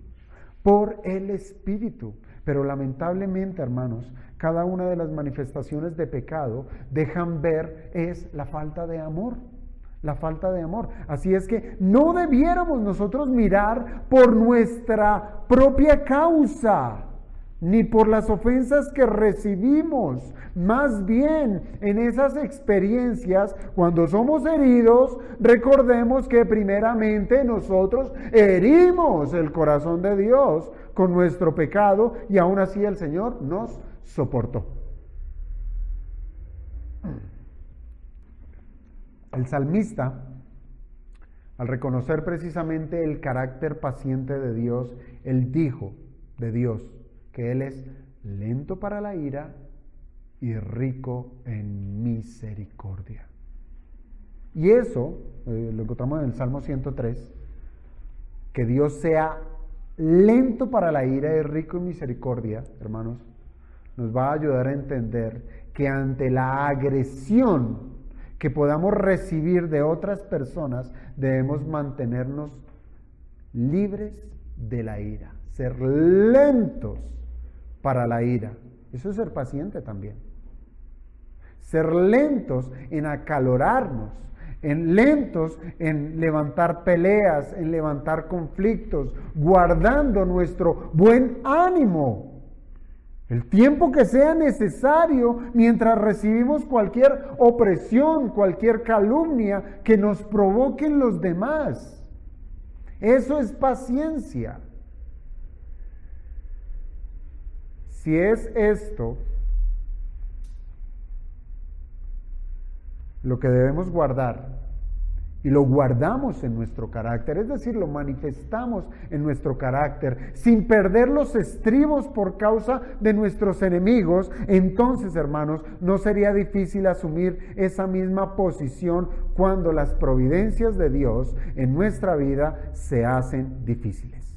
por el Espíritu. Pero lamentablemente, hermanos, cada una de las manifestaciones de pecado dejan ver es la falta de amor. La falta de amor. Así es que no debiéramos nosotros mirar por nuestra propia causa, ni por las ofensas que recibimos. Más bien, en esas experiencias, cuando somos heridos, recordemos que primeramente nosotros herimos el corazón de Dios con nuestro pecado y aún así el Señor nos soportó. El salmista, al reconocer precisamente el carácter paciente de Dios, él dijo de Dios que Él es lento para la ira y rico en misericordia. Y eso lo encontramos en el Salmo 103, que Dios sea lento para la ira y rico en misericordia, hermanos, nos va a ayudar a entender que ante la agresión que podamos recibir de otras personas, debemos mantenernos libres de la ira, ser lentos para la ira. Eso es ser paciente también. Ser lentos en acalorarnos, lentos en levantar peleas, en levantar conflictos, guardando nuestro buen ánimo. El tiempo que sea necesario mientras recibimos cualquier opresión, cualquier calumnia que nos provoquen los demás. Eso es paciencia. Si es esto lo que debemos guardar, y lo guardamos en nuestro carácter, es decir, lo manifestamos en nuestro carácter, sin perder los estribos por causa de nuestros enemigos, entonces, hermanos, no sería difícil asumir esa misma posición cuando las providencias de Dios en nuestra vida se hacen difíciles.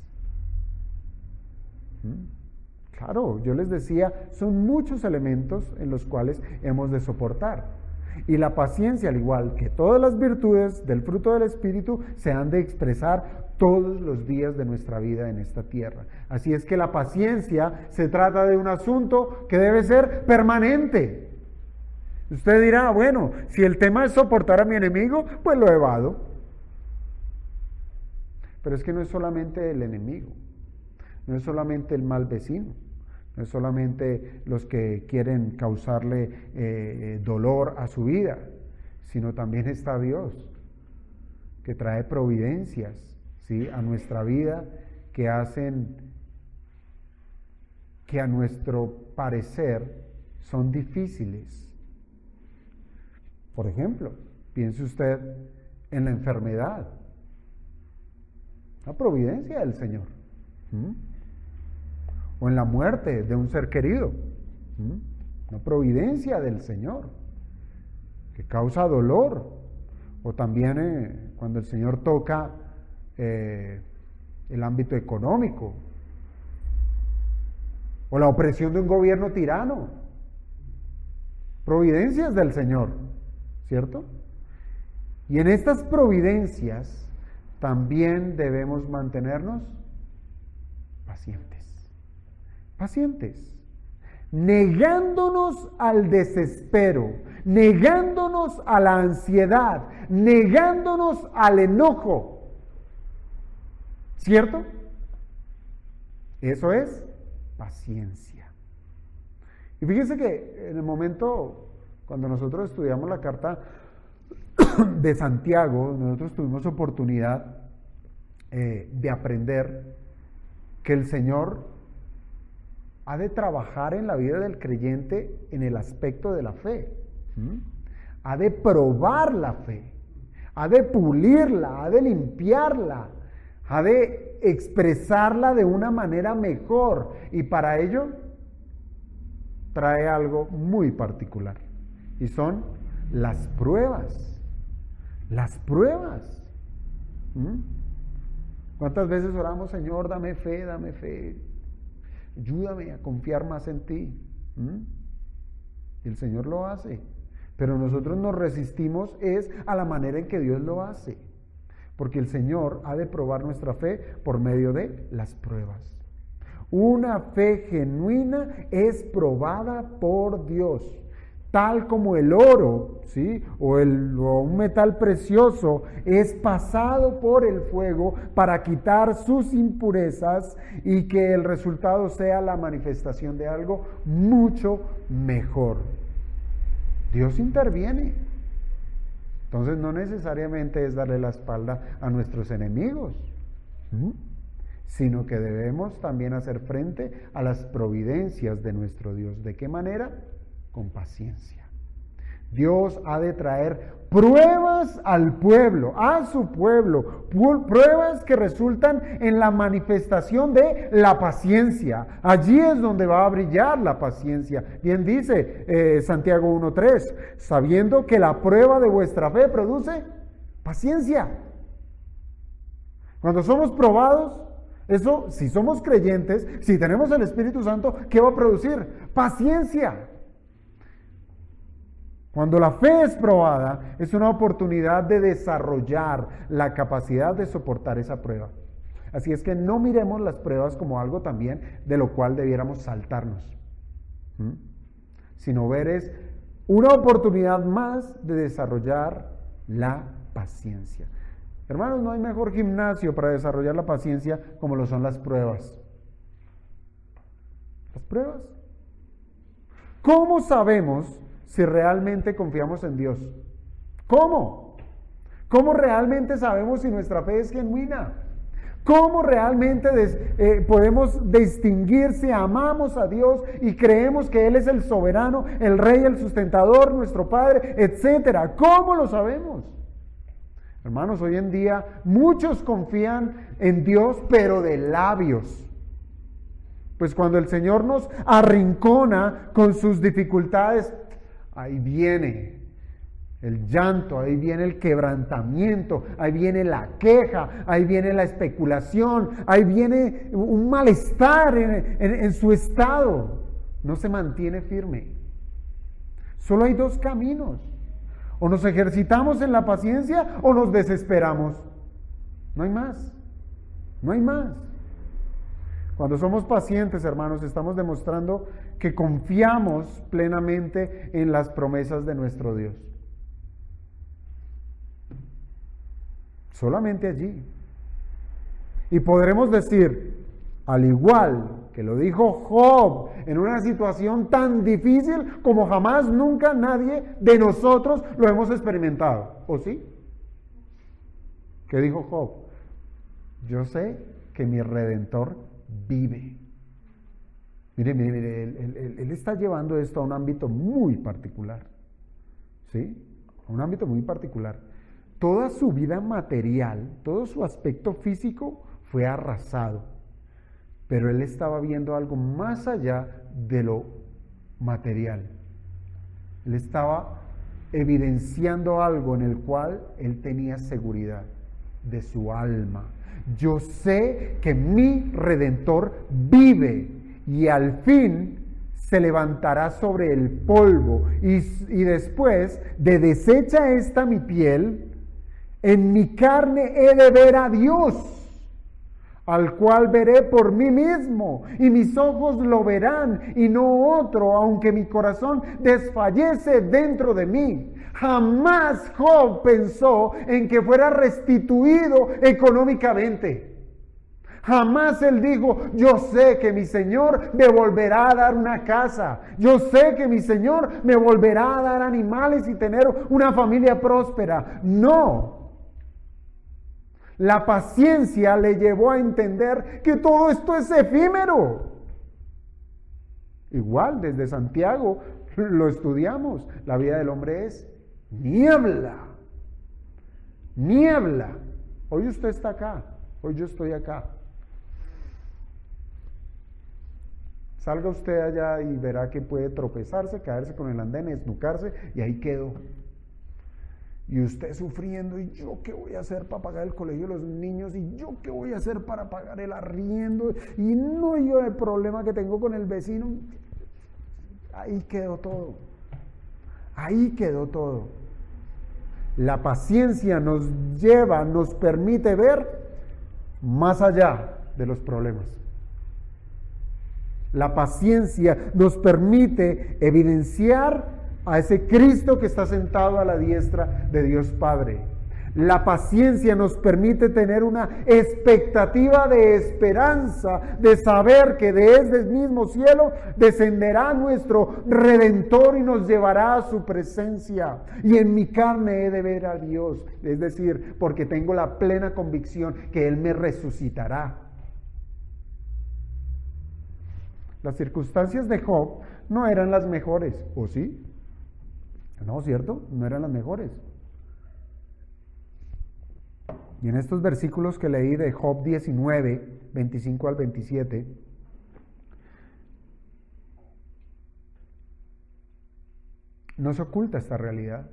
Claro, yo les decía, son muchos elementos en los cuales hemos de soportar. Y la paciencia, al igual que todas las virtudes del fruto del Espíritu, se han de expresar todos los días de nuestra vida en esta tierra. Así es que la paciencia se trata de un asunto que debe ser permanente. Usted dirá, bueno, si el tema es soportar a mi enemigo, pues lo evado. Pero es que no es solamente el enemigo, no es solamente el mal vecino. No es solamente los que quieren causarle dolor a su vida, sino también está Dios, que trae providencias, ¿sí?, a nuestra vida, que hacen que a nuestro parecer son difíciles. Por ejemplo, piense usted en la enfermedad, la providencia del Señor. O en la muerte de un ser querido, una providencia del Señor, que causa dolor. O también cuando el Señor toca el ámbito económico, o la opresión de un gobierno tirano, providencias del Señor, ¿cierto? Y en estas providencias también debemos mantenernos pacientes, negándonos al desespero, negándonos a la ansiedad, negándonos al enojo, ¿cierto? Eso es paciencia. Y fíjense que en el momento cuando nosotros estudiamos la carta de Santiago, nosotros tuvimos oportunidad de aprender que el Señor ha de trabajar en la vida del creyente en el aspecto de la fe. Ha de probar la fe, ha de pulirla, ha de limpiarla, ha de expresarla de una manera mejor, y para ello trae algo muy particular, y son las pruebas. Las pruebas. ¿Cuántas veces oramos, Señor, dame fe, ayúdame a confiar más en ti? Y el Señor lo hace, pero nosotros nos resistimos es a la manera en que Dios lo hace, porque el Señor ha de probar nuestra fe por medio de las pruebas. Una fe genuina es probada por Dios, tal como el oro, ¿sí? o un metal precioso es pasado por el fuego para quitar sus impurezas y que el resultado sea la manifestación de algo mucho mejor. Dios interviene. Entonces no necesariamente es darle la espalda a nuestros enemigos, sino que debemos también hacer frente a las providencias de nuestro Dios. ¿De qué manera? Con paciencia. Dios ha de traer pruebas al pueblo, a su pueblo, pruebas que resultan en la manifestación de la paciencia. Allí es donde va a brillar la paciencia. Bien dice Santiago 1:3, sabiendo que la prueba de vuestra fe produce paciencia. Cuando somos probados, eso, si somos creyentes, si tenemos el Espíritu Santo, ¿qué va a producir? Paciencia. Cuando la fe es probada, es una oportunidad de desarrollar la capacidad de soportar esa prueba. Así es que no miremos las pruebas como algo también de lo cual debiéramos saltarnos, sino ver es una oportunidad más de desarrollar la paciencia. Hermanos, no hay mejor gimnasio para desarrollar la paciencia como lo son las pruebas. Las pruebas. ¿Cómo sabemos si realmente confiamos en Dios? ¿Cómo? ¿Cómo realmente sabemos si nuestra fe es genuina? ¿Cómo realmente podemos distinguir si amamos a Dios y creemos que Él es el soberano, el Rey, el sustentador, nuestro Padre, etcétera? ¿Cómo lo sabemos? Hermanos, hoy en día muchos confían en Dios, pero de labios. Pues cuando el Señor nos arrincona con sus dificultades, ahí viene el llanto, ahí viene el quebrantamiento, ahí viene la queja, ahí viene la especulación, ahí viene un malestar en su estado. No se mantiene firme. Solo hay dos caminos. O nos ejercitamos en la paciencia o nos desesperamos. No hay más. No hay más. Cuando somos pacientes, hermanos, estamos demostrando que confiamos plenamente en las promesas de nuestro Dios. Solamente allí. Y podremos decir, al igual que lo dijo Job, en una situación tan difícil como jamás nunca nadie de nosotros lo hemos experimentado. ¿O sí? ¿Qué dijo Job? Yo sé que mi Redentor vive. Mire, él está llevando esto a un ámbito muy particular. ¿Sí? A un ámbito muy particular. Toda su vida material, todo su aspecto físico fue arrasado. Pero él estaba viendo algo más allá de lo material. Él estaba evidenciando algo en el cual él tenía seguridad de su alma. Yo sé que mi Redentor vive y al fin se levantará sobre el polvo y después de deshecha esta mi piel, en mi carne he de ver a Dios, al cual veré por mí mismo, y mis ojos lo verán, y no otro, aunque mi corazón desfallece dentro de mí. Jamás Job pensó en que fuera restituido económicamente. Jamás él dijo, yo sé que mi Señor me volverá a dar una casa, yo sé que mi Señor me volverá a dar animales y tener una familia próspera. No. La paciencia le llevó a entender que todo esto es efímero. Igual, desde Santiago lo estudiamos. La vida del hombre es niebla. Niebla. Hoy usted está acá. Hoy yo estoy acá. Salga usted allá y verá que puede tropezarse, caerse con el andén, esnucarse y ahí quedó. Y usted sufriendo, ¿y yo qué voy a hacer para pagar el colegio de los niños? ¿Y yo qué voy a hacer para pagar el arriendo? Y no yo el problema que tengo con el vecino. Ahí quedó todo. Ahí quedó todo. La paciencia nos lleva, nos permite ver más allá de los problemas. La paciencia nos permite evidenciar a ese Cristo que está sentado a la diestra de Dios Padre. La paciencia nos permite tener una expectativa de esperanza, de saber que desde el mismo cielo descenderá nuestro Redentor y nos llevará a su presencia. Y en mi carne he de ver a Dios, es decir, porque tengo la plena convicción que Él me resucitará. Las circunstancias de Job no eran las mejores, ¿o sí? No, ¿cierto? No eran las mejores. Y en estos versículos que leí de Job 19, 25 al 27, no se oculta esta realidad.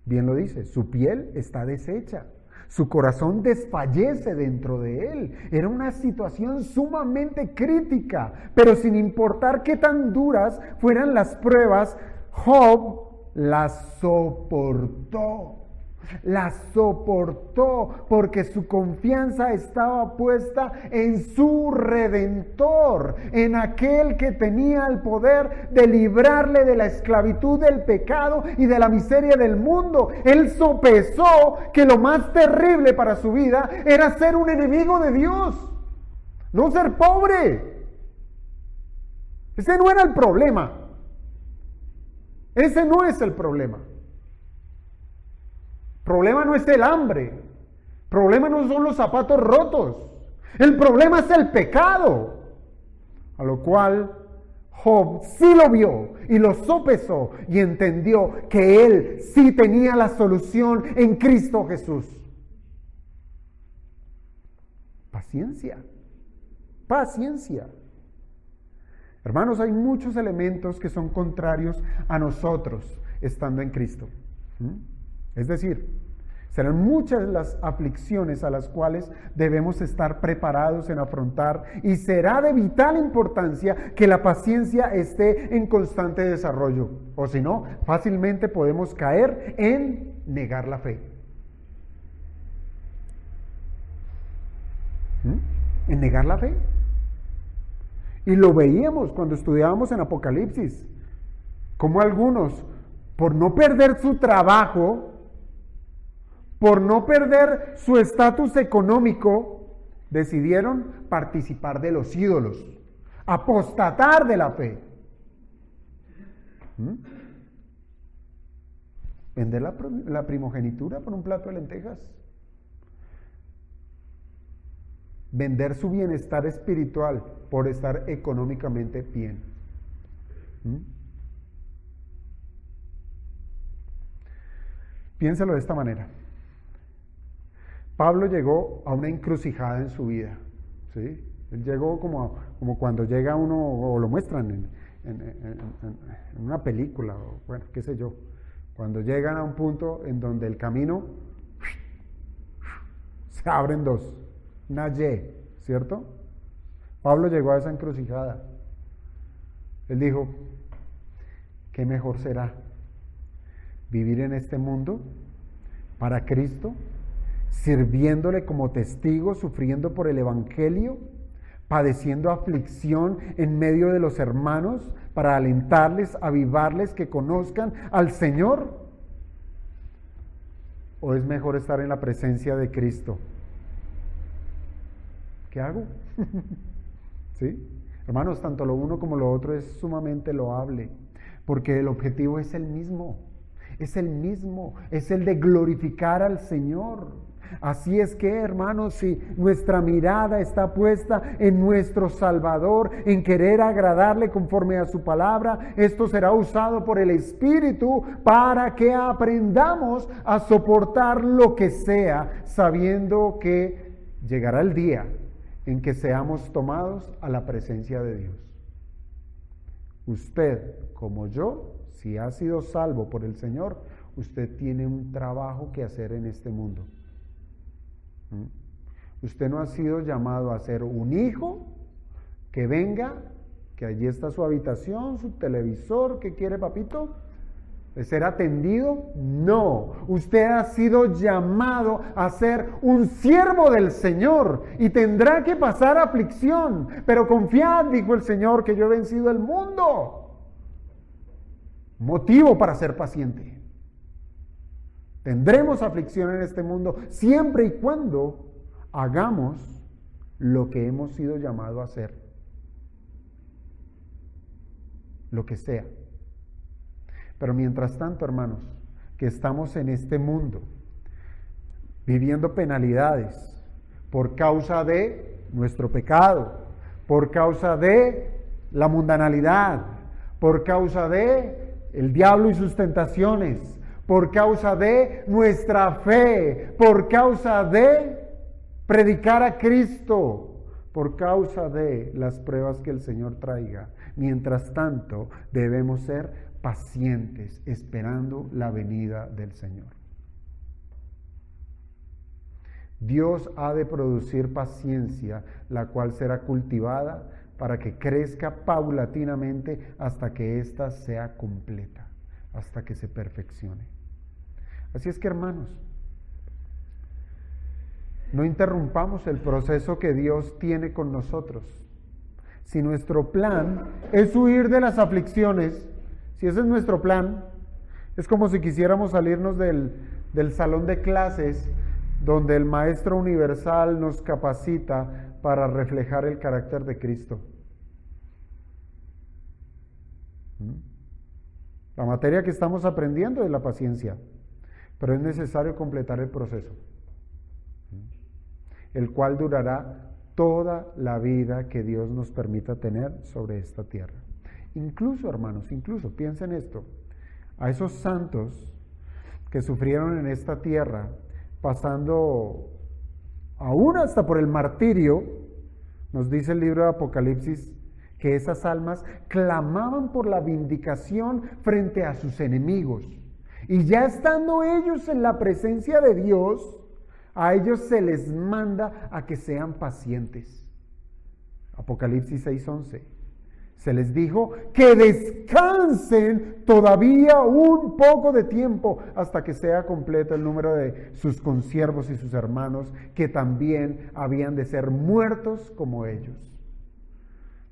Bien lo dice, su piel está deshecha, su corazón desfallece dentro de él. Era una situación sumamente crítica, pero sin importar qué tan duras fueran las pruebas, Job las soportó. La soportó porque su confianza estaba puesta en su Redentor, en aquel que tenía el poder de librarle de la esclavitud del pecado y de la miseria del mundo. Él sopesó que lo más terrible para su vida era ser un enemigo de Dios, no ser pobre. Ese no era el problema. Ese no es el problema. El problema no es el hambre, el problema no son los zapatos rotos, el problema es el pecado, a lo cual Job sí lo vio y lo sopesó y entendió que él sí tenía la solución en Cristo Jesús. Paciencia, paciencia. Hermanos, hay muchos elementos que son contrarios a nosotros estando en Cristo. Es decir, serán muchas las aflicciones a las cuales debemos estar preparados en afrontar y será de vital importancia que la paciencia esté en constante desarrollo. O si no, fácilmente podemos caer en negar la fe. En negar la fe. Y lo veíamos cuando estudiábamos en Apocalipsis, como algunos, por no perder su trabajo, por no perder su estatus económico, decidieron participar de los ídolos, apostatar de la fe. Vender la primogenitura por un plato de lentejas. Vender su bienestar espiritual por estar económicamente bien. Piénsalo de esta manera. Pablo llegó a una encrucijada en su vida, ¿sí? Él llegó como cuando llega uno, o lo muestran en una película, o bueno, qué sé yo, cuando llegan a un punto en donde el camino se abren dos, una Y, ¿cierto? Pablo llegó a esa encrucijada. Él dijo, ¿qué mejor será? ¿Vivir en este mundo para Cristo? Sirviéndole como testigo, sufriendo por el Evangelio, padeciendo aflicción en medio de los hermanos para alentarles, avivarles, que conozcan al Señor? ¿O es mejor estar en la presencia de Cristo? ¿Qué hago? ¿Sí? Hermanos, tanto lo uno como lo otro es sumamente loable, porque el objetivo es el mismo, es el de glorificar al Señor. Así es que, hermanos, si nuestra mirada está puesta en nuestro Salvador, en querer agradarle conforme a su palabra, esto será usado por el Espíritu para que aprendamos a soportar lo que sea, sabiendo que llegará el día en que seamos tomados a la presencia de Dios. Usted, como yo, si ha sido salvo por el Señor, usted tiene un trabajo que hacer en este mundo. Usted no ha sido llamado a ser un hijo que venga, que allí está su habitación, su televisor, que quiere papito, ¿De ser atendido? No. Usted ha sido llamado a ser un siervo del Señor y tendrá que pasar aflicción. Pero confiad, dijo el Señor, que yo he vencido el mundo. Motivo para ser paciente. Tendremos aflicción en este mundo siempre y cuando hagamos lo que hemos sido llamados a hacer. Lo que sea. Pero mientras tanto, hermanos, que estamos en este mundo viviendo penalidades por causa de nuestro pecado, por causa de la mundanalidad, por causa de el diablo y sus tentaciones, por causa de nuestra fe, por causa de predicar a Cristo, por causa de las pruebas que el Señor traiga. Mientras tanto, debemos ser pacientes, esperando la venida del Señor. Dios ha de producir paciencia, la cual será cultivada para que crezca paulatinamente hasta que ésta sea completa, hasta que se perfeccione. Así es que, hermanos, no interrumpamos el proceso que Dios tiene con nosotros. Si nuestro plan es huir de las aflicciones, si ese es nuestro plan, es como si quisiéramos salirnos del salón de clases donde el Maestro Universal nos capacita para reflejar el carácter de Cristo. La materia que estamos aprendiendo es la paciencia, pero es necesario completar el proceso, el cual durará toda la vida que Dios nos permita tener sobre esta tierra. Incluso, hermanos, piensen esto, a esos santos que sufrieron en esta tierra, pasando aún hasta por el martirio, nos dice el libro de Apocalipsis, que esas almas clamaban por la vindicación frente a sus enemigos. Y ya estando ellos en la presencia de Dios, a ellos se les manda a que sean pacientes. Apocalipsis 6:11. Se les dijo que descansen todavía un poco de tiempo hasta que sea completo el número de sus consiervos y sus hermanos, que también habían de ser muertos como ellos.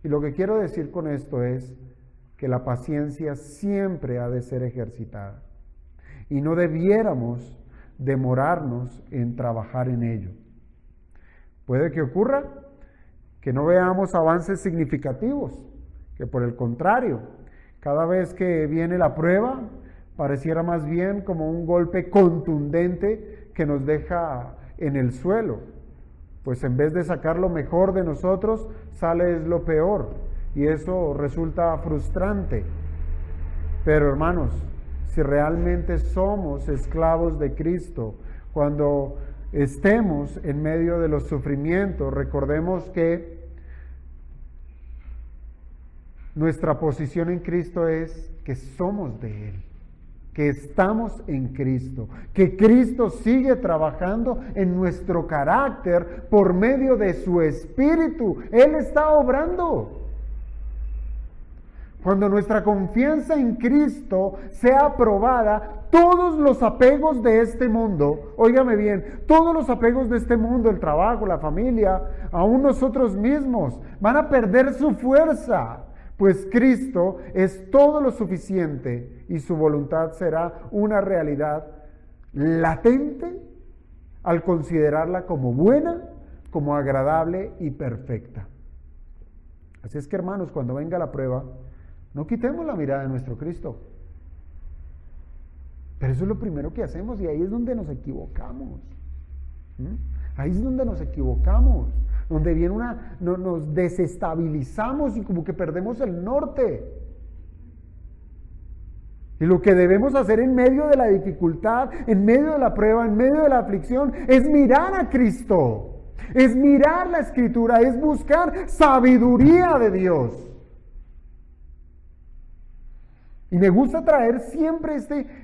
Y lo que quiero decir con esto es que la paciencia siempre ha de ser ejercitada y no debiéramos demorarnos en trabajar en ello. Puede que ocurra que no veamos avances significativos, que por el contrario, cada vez que viene la prueba, pareciera más bien como un golpe contundente que nos deja en el suelo, pues en vez de sacar lo mejor de nosotros, sale lo peor, y eso resulta frustrante. Pero, hermanos, si realmente somos esclavos de Cristo, cuando estemos en medio de los sufrimientos, recordemos que nuestra posición en Cristo es que somos de Él, que estamos en Cristo, que Cristo sigue trabajando en nuestro carácter por medio de su Espíritu. Él está obrando. Cuando nuestra confianza en Cristo sea probada, todos los apegos de este mundo, óigame bien, todos los apegos de este mundo, el trabajo, la familia, aún nosotros mismos, van a perder su fuerza. Pues Cristo es todo lo suficiente y su voluntad será una realidad latente al considerarla como buena, como agradable y perfecta. Así es que, hermanos, cuando venga la prueba, no quitemos la mirada de nuestro Cristo. Pero eso es lo primero que hacemos y ahí es donde nos equivocamos. Ahí es donde nos equivocamos. Donde viene nos desestabilizamos y como que perdemos el norte. Y lo que debemos hacer en medio de la dificultad, en medio de la prueba, en medio de la aflicción, es mirar a Cristo, es mirar la Escritura, es buscar sabiduría de Dios. Y me gusta traer siempre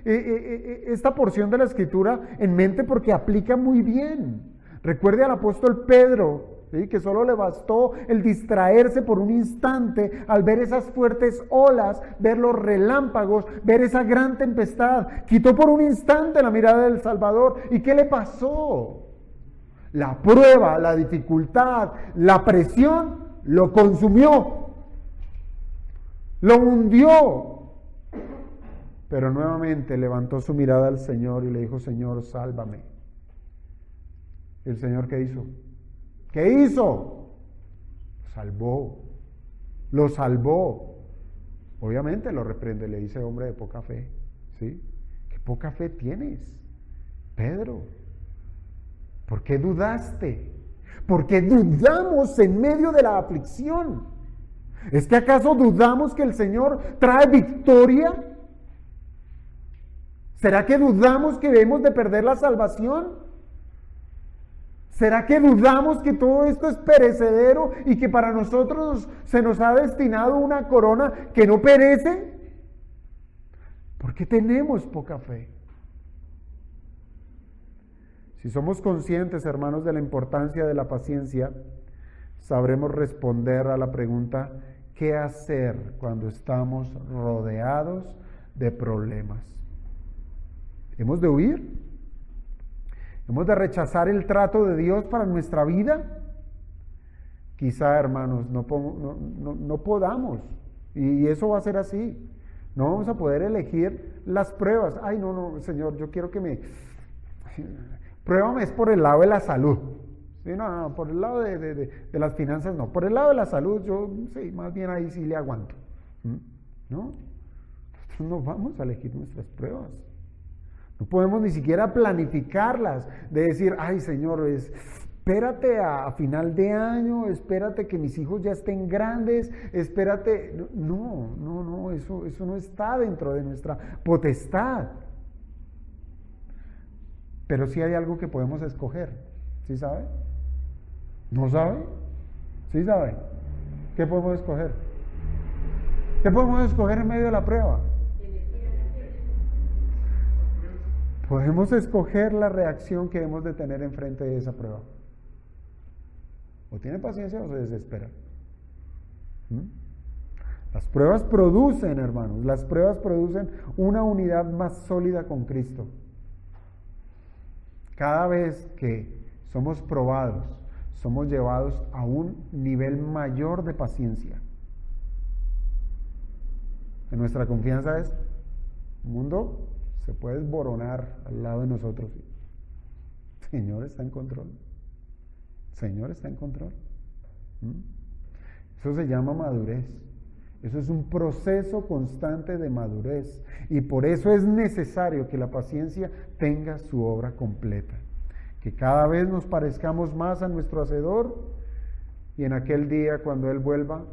esta porción de la Escritura en mente porque aplica muy bien. Recuerde al apóstol Pedro, ¿sí? Que solo le bastó el distraerse por un instante al ver esas fuertes olas, ver los relámpagos, ver esa gran tempestad. Quitó por un instante la mirada del Salvador. ¿Y qué le pasó? La prueba, la dificultad, la presión lo consumió, lo hundió. Pero nuevamente levantó su mirada al Señor y le dijo: Señor, sálvame. ¿Y el Señor qué hizo? ¿Qué hizo? Lo salvó. Obviamente lo reprende, le dice: hombre de poca fe, ¿sí? ¿Qué poca fe tienes, Pedro? ¿Por qué dudaste? ¿Por qué dudamos en medio de la aflicción? ¿Es que acaso dudamos que el Señor trae victoria? ¿Será que dudamos que debemos de perder la salvación? ¿Será que dudamos que todo esto es perecedero y que para nosotros se nos ha destinado una corona que no perece? ¿Por qué tenemos poca fe? Si somos conscientes, hermanos, de la importancia de la paciencia, sabremos responder a la pregunta: ¿qué hacer cuando estamos rodeados de problemas? ¿Hemos de huir? ¿Hemos de rechazar el trato de Dios para nuestra vida? Quizá, hermanos, no podamos, y eso va a ser así. No vamos a poder elegir las pruebas. Ay, no, Señor, yo quiero que pruébame es por el lado de la salud. Sí, no, por el lado de las finanzas no. Por el lado de la salud, yo, sí, más bien ahí sí le aguanto. ¿No? Nosotros no vamos a elegir nuestras pruebas. No podemos ni siquiera planificarlas, de decir: ay, Señor, espérate a final de año, espérate que mis hijos ya estén grandes, espérate. No, eso no está dentro de nuestra potestad. Pero sí hay algo que podemos escoger. ¿Sí sabe? ¿No sabe? ¿Sí sabe? ¿Qué podemos escoger? ¿Qué podemos escoger en medio de la prueba? Podemos escoger la reacción que hemos de tener enfrente de esa prueba. O tiene paciencia o se desespera. Las pruebas producen, hermanos, las pruebas producen una unidad más sólida con Cristo. Cada vez que somos probados, somos llevados a un nivel mayor de paciencia. En nuestra confianza es: el mundo se puede desboronar al lado de nosotros. El Señor está en control. El Señor está en control. Eso se llama madurez. Eso es un proceso constante de madurez. Y por eso es necesario que la paciencia tenga su obra completa. Que cada vez nos parezcamos más a nuestro Hacedor, y en aquel día, cuando Él vuelva,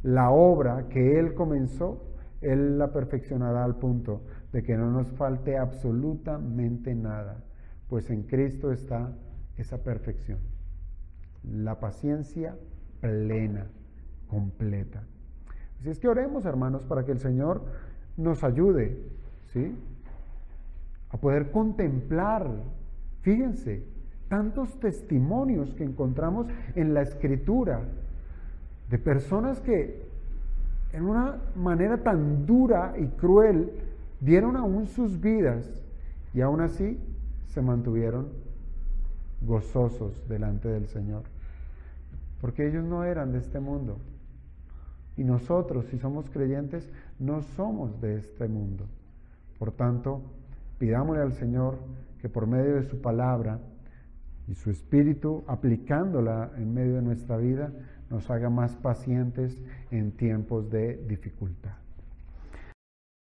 la obra que Él comenzó, Él la perfeccionará al punto de que no nos falte absolutamente nada, pues en Cristo está esa perfección. La paciencia plena, completa. Así es que oremos, hermanos, para que el Señor nos ayude, ¿sí?, a poder contemplar. Fíjense, tantos testimonios que encontramos en la Escritura de personas que en una manera tan dura y cruel dieron aún sus vidas y aún así se mantuvieron gozosos delante del Señor, porque ellos no eran de este mundo. Y nosotros, si somos creyentes, no somos de este mundo. Por tanto, pidámosle al Señor que por medio de su palabra y su Espíritu, aplicándola en medio de nuestra vida, nos haga más pacientes en tiempos de dificultad.